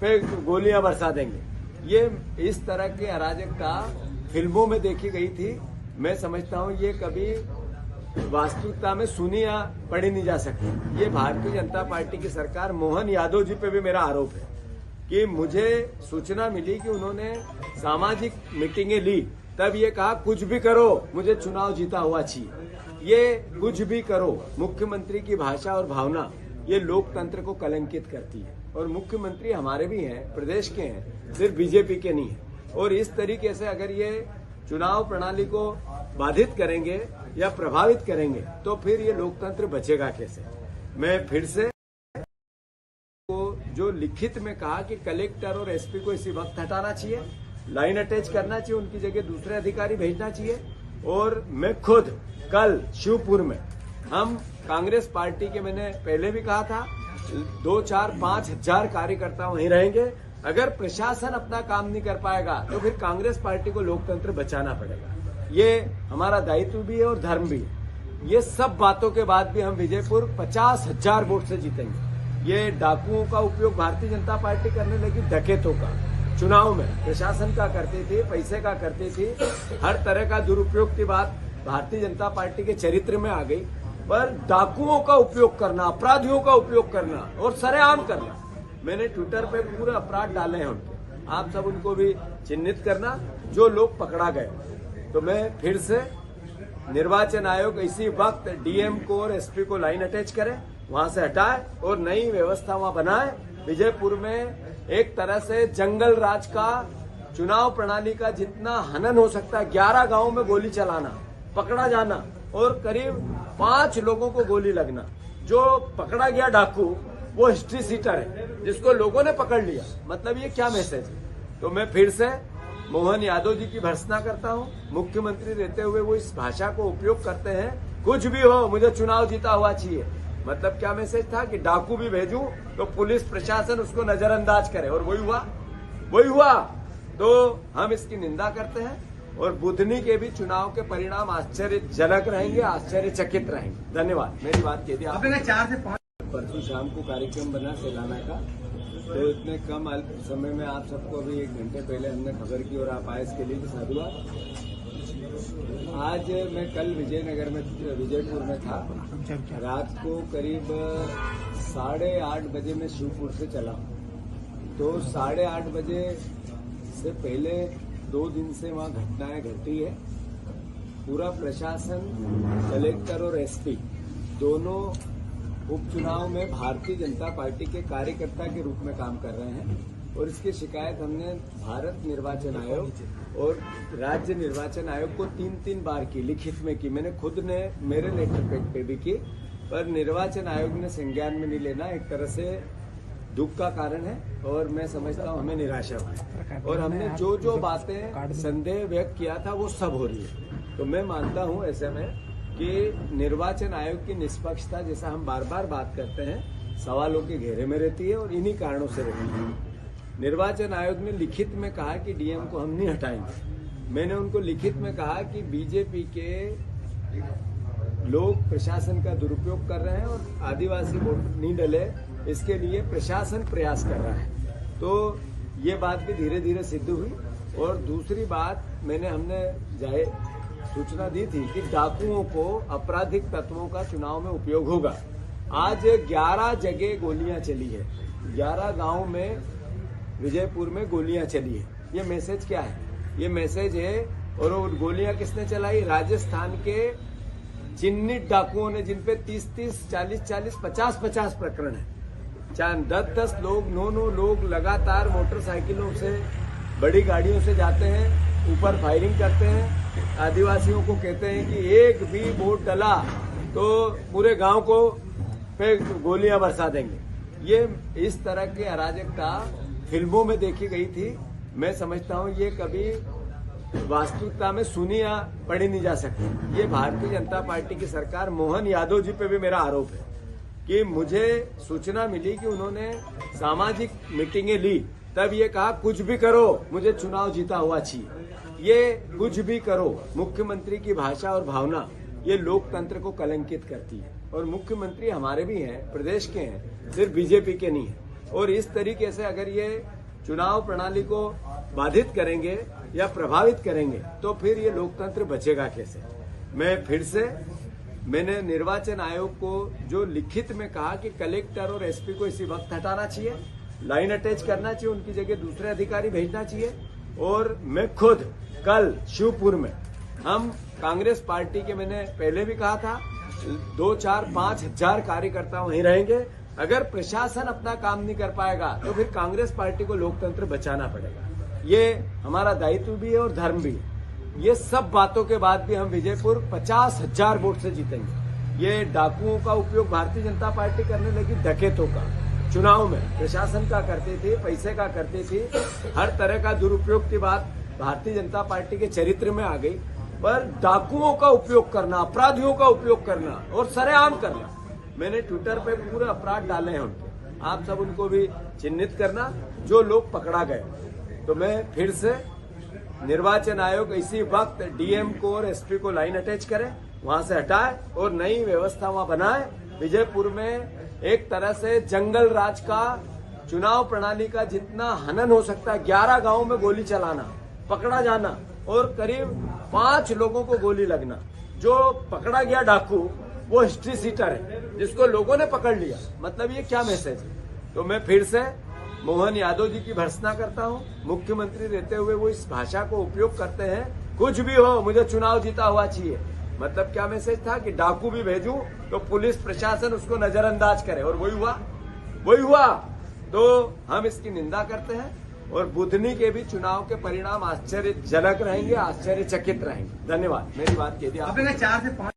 पे गोलियां बरसा देंगे। ये इस तरह की अराजकता फिल्मों में देखी गई थी। मैं समझता हूं ये कभी वास्तविकता में सुनी या पढ़ी नहीं जा सकती। ये भारतीय जनता पार्टी की सरकार, मोहन यादव जी पे भी मेरा आरोप है कि मुझे सूचना मिली कि उन्होंने सामाजिक मीटिंगें ली, तब ये कहा कुछ भी करो मुझे चुनाव जीता हुआ चाहिए। ये कुछ भी करो, मुख्यमंत्री की भाषा और भावना, ये लोकतंत्र को कलंकित करती है। और मुख्यमंत्री हमारे भी हैं, प्रदेश के हैं, सिर्फ बीजेपी के नहीं है। और इस तरीके से अगर ये चुनाव प्रणाली को बाधित करेंगे या प्रभावित करेंगे तो फिर ये लोकतंत्र बचेगा कैसे? मैं फिर से जो लिखित में कहा कि कलेक्टर और एसपी को इसी वक्त हटाना चाहिए, लाइन अटैच करना चाहिए, उनकी जगह दूसरे अधिकारी भेजना चाहिए। और मैं खुद कल शिवपुर में, हम कांग्रेस पार्टी के, मैंने पहले भी कहा था, 2, 4, 5 हजार कार्यकर्ता वहीं रहेंगे। अगर प्रशासन अपना काम नहीं कर पाएगा तो फिर कांग्रेस पार्टी को लोकतंत्र बचाना पड़ेगा। ये हमारा दायित्व भी है और धर्म भी है। ये सब बातों के बाद भी हम विजयपुर 50,000 वोट से जीतेंगे। ये डाकुओं का उपयोग भारतीय जनता पार्टी करने लगी, डकैतों का चुनाव में, प्रशासन का करती थी, पैसे का करती थी, हर तरह का दुरुपयोग की बात भारतीय जनता पार्टी के चरित्र में आ गई। पर डाकुओं का उपयोग करना, अपराधियों का उपयोग करना और सरेआम करना, मैंने ट्विटर पे पूरे अपराध डाले हैं उनके, आप सब उनको भी चिन्हित करना जो लोग पकड़ा गए। तो मैं फिर से, निर्वाचन आयोग इसी वक्त डीएम को और एसपी को लाइन अटैच करे, वहां से हटाए और नई व्यवस्था वहां बनाए। विजयपुर में एक तरह से जंगल राज का, चुनाव प्रणाली का जितना हनन हो सकता है, 11 गांवों में गोली चलाना, पकड़ा जाना और करीब 5 लोगों को गोली लगना। जो पकड़ा गया डाकू वो हिस्ट्री सीटर है, जिसको लोगों ने पकड़ लिया। मतलब ये क्या मैसेज है? तो मैं फिर से मोहन यादव जी की भर्त्सना करता हूं। मुख्यमंत्री रहते हुए वो इस भाषा को उपयोग करते हैं, कुछ भी हो मुझे चुनाव जीता हुआ चाहिए। मतलब क्या मैसेज था कि डाकू भी भेजूं तो पुलिस प्रशासन उसको नजरअंदाज करे, और वही हुआ। तो हम इसकी निंदा करते हैं और बुधनी के भी चुनाव के परिणाम आश्चर्यजनक रहेंगे, आश्चर्यचकित रहेंगे। धन्यवाद। मेरी बात कह दी आपने। 4 से 5 परसों शाम को कार्यक्रम बना सेलाना का, तो इतने कम समय में आप सबको अभी 1 घंटे पहले हमने खबर की और आप आए, इसके लिए भी साधुवाद। आज मैं कल विजयपुर में था। रात को करीब 8:30 बजे मैं शिवपुर से चला। तो 8:30 बजे से पहले 2 दिन से वहाँ घटनाएं घटी है। पूरा प्रशासन, कलेक्टर और एसपी दोनों उपचुनाव में भारतीय जनता पार्टी के कार्यकर्ता के रूप में काम कर रहे हैं। और इसकी शिकायत हमने भारत निर्वाचन आयोग और राज्य निर्वाचन आयोग को 3-3 बार की, लिखित में की। मैंने खुद ने मेरे लेटर पैड पे भी की, पर निर्वाचन आयोग ने संज्ञान में नहीं लेना। एक तरह से दुख का कारण है और मैं समझता हूँ हमें निराशा हुई। और हमने जो बातें संदेह व्यक्त किया था वो सब हो रही है। तो मैं मानता हूँ ऐसे में कि निर्वाचन आयोग की निष्पक्षता, जैसा हम बार बार बात करते हैं, सवालों के घेरे में रहती है और इन्हीं कारणों से रहती है। निर्वाचन आयोग ने लिखित में कहा कि डीएम को हम नहीं हटाएंगे। मैंने उनको लिखित में कहा कि बीजेपी के लोग प्रशासन का दुरुपयोग कर रहे हैं और आदिवासी वोट नहीं डले, इसके लिए प्रशासन प्रयास कर रहा है। तो ये बात भी धीरे धीरे सिद्ध हुई। और दूसरी बात, हमने सूचना दी थी कि डाकुओं को, आपराधिक तत्वों का चुनाव में उपयोग होगा। आज 11 जगह गोलियां चली है, 11 गांव में विजयपुर में गोलियां चली है। ये मैसेज क्या है? ये मैसेज है, और वो गोलियां किसने चलाई? राजस्थान के चिन्हित डाकुओं ने, जिनपे 30-30, 40-40, 50-50 प्रकरण है। 10-10 लोग, 9-9 लोग लगातार मोटरसाइकिलों से, बड़ी गाड़ियों से जाते हैं, ऊपर फायरिंग करते हैं, आदिवासियों को कहते हैं कि एक भी वोट डला तो पूरे गांव को पे गोलियां बरसा देंगे। ये इस तरह की अराजकता फिल्मों में देखी गई थी। मैं समझता हूं ये कभी वास्तविकता में सुनी या पढ़ी नहीं जा सकती। ये भारतीय जनता पार्टी की सरकार, मोहन यादव जी पे भी मेरा आरोप है कि मुझे सूचना मिली कि उन्होंने सामाजिक मीटिंगें ली, तब ये कहा कुछ भी करो मुझे चुनाव जीता हुआ चाहिए। ये कुछ भी करो, मुख्यमंत्री की भाषा और भावना ये लोकतंत्र को कलंकित करती है। और मुख्यमंत्री हमारे भी हैं, प्रदेश के हैं, सिर्फ बीजेपी के नहीं है। और इस तरीके से अगर ये चुनाव प्रणाली को बाधित करेंगे या प्रभावित करेंगे तो फिर ये लोकतंत्र बचेगा कैसे? मैंने निर्वाचन आयोग को जो लिखित में कहा कि कलेक्टर और एसपी को इसी वक्त हटाना चाहिए, लाइन अटैच करना चाहिए, उनकी जगह दूसरे अधिकारी भेजना चाहिए। और मैं खुद कल शिवपुर में, हम कांग्रेस पार्टी के, मैंने पहले भी कहा था, 2, 4, 5 हजार कार्यकर्ता वहीं रहेंगे। अगर प्रशासन अपना काम नहीं कर पाएगा तो फिर कांग्रेस पार्टी को लोकतंत्र बचाना पड़ेगा। ये हमारा दायित्व भी है और धर्म भी है। ये सब बातों के बाद भी हम विजयपुर 50,000 वोट से जीतेंगे। ये डाकुओं का उपयोग भारतीय जनता पार्टी करने लगी, डकैतों का चुनाव में प्रशासन का करती थी, पैसे का करती थी, हर तरह का दुरुपयोग की बात भारतीय जनता पार्टी के चरित्र में आ गई। पर डाकुओं का उपयोग करना, अपराधियों का उपयोग करना और सरेआम करना, मैंने ट्विटर पे पूरे अपराध डाले हैं उनके, आप सब उनको भी चिन्हित करना जो लोग पकड़ा गए। तो मैं फिर से निर्वाचन आयोग इसी वक्त डीएम को और एसपी को लाइन अटैच करे, वहां से हटाए और नई व्यवस्था वहां बनाए। विजयपुर में एक तरह से जंगल राज का, चुनाव प्रणाली का जितना हनन हो सकता है, 11 गांवों में गोली चलाना, पकड़ा जाना और करीब 5 लोगों को गोली लगना। जो पकड़ा गया डाकू वो हिस्ट्री सीटर है, जिसको लोगों ने पकड़ लिया। मतलब ये क्या मैसेज है? तो मैं फिर से मोहन यादव जी की भर्त्सना करता हूं। मुख्यमंत्री रहते हुए वो इस भाषा को उपयोग करते हैं, कुछ भी हो मुझे चुनाव जीता हुआ चाहिए। मतलब क्या मैसेज था कि डाकू भी भेजूं तो पुलिस प्रशासन उसको नजरअंदाज करे, और वही हुआ। तो हम इसकी निंदा करते हैं और बुधनी के भी चुनाव के परिणाम आश्चर्यजनक रहेंगे, आश्चर्यचकित रहेंगे। धन्यवाद। मेरी बात कह दी आपने। 4 से 5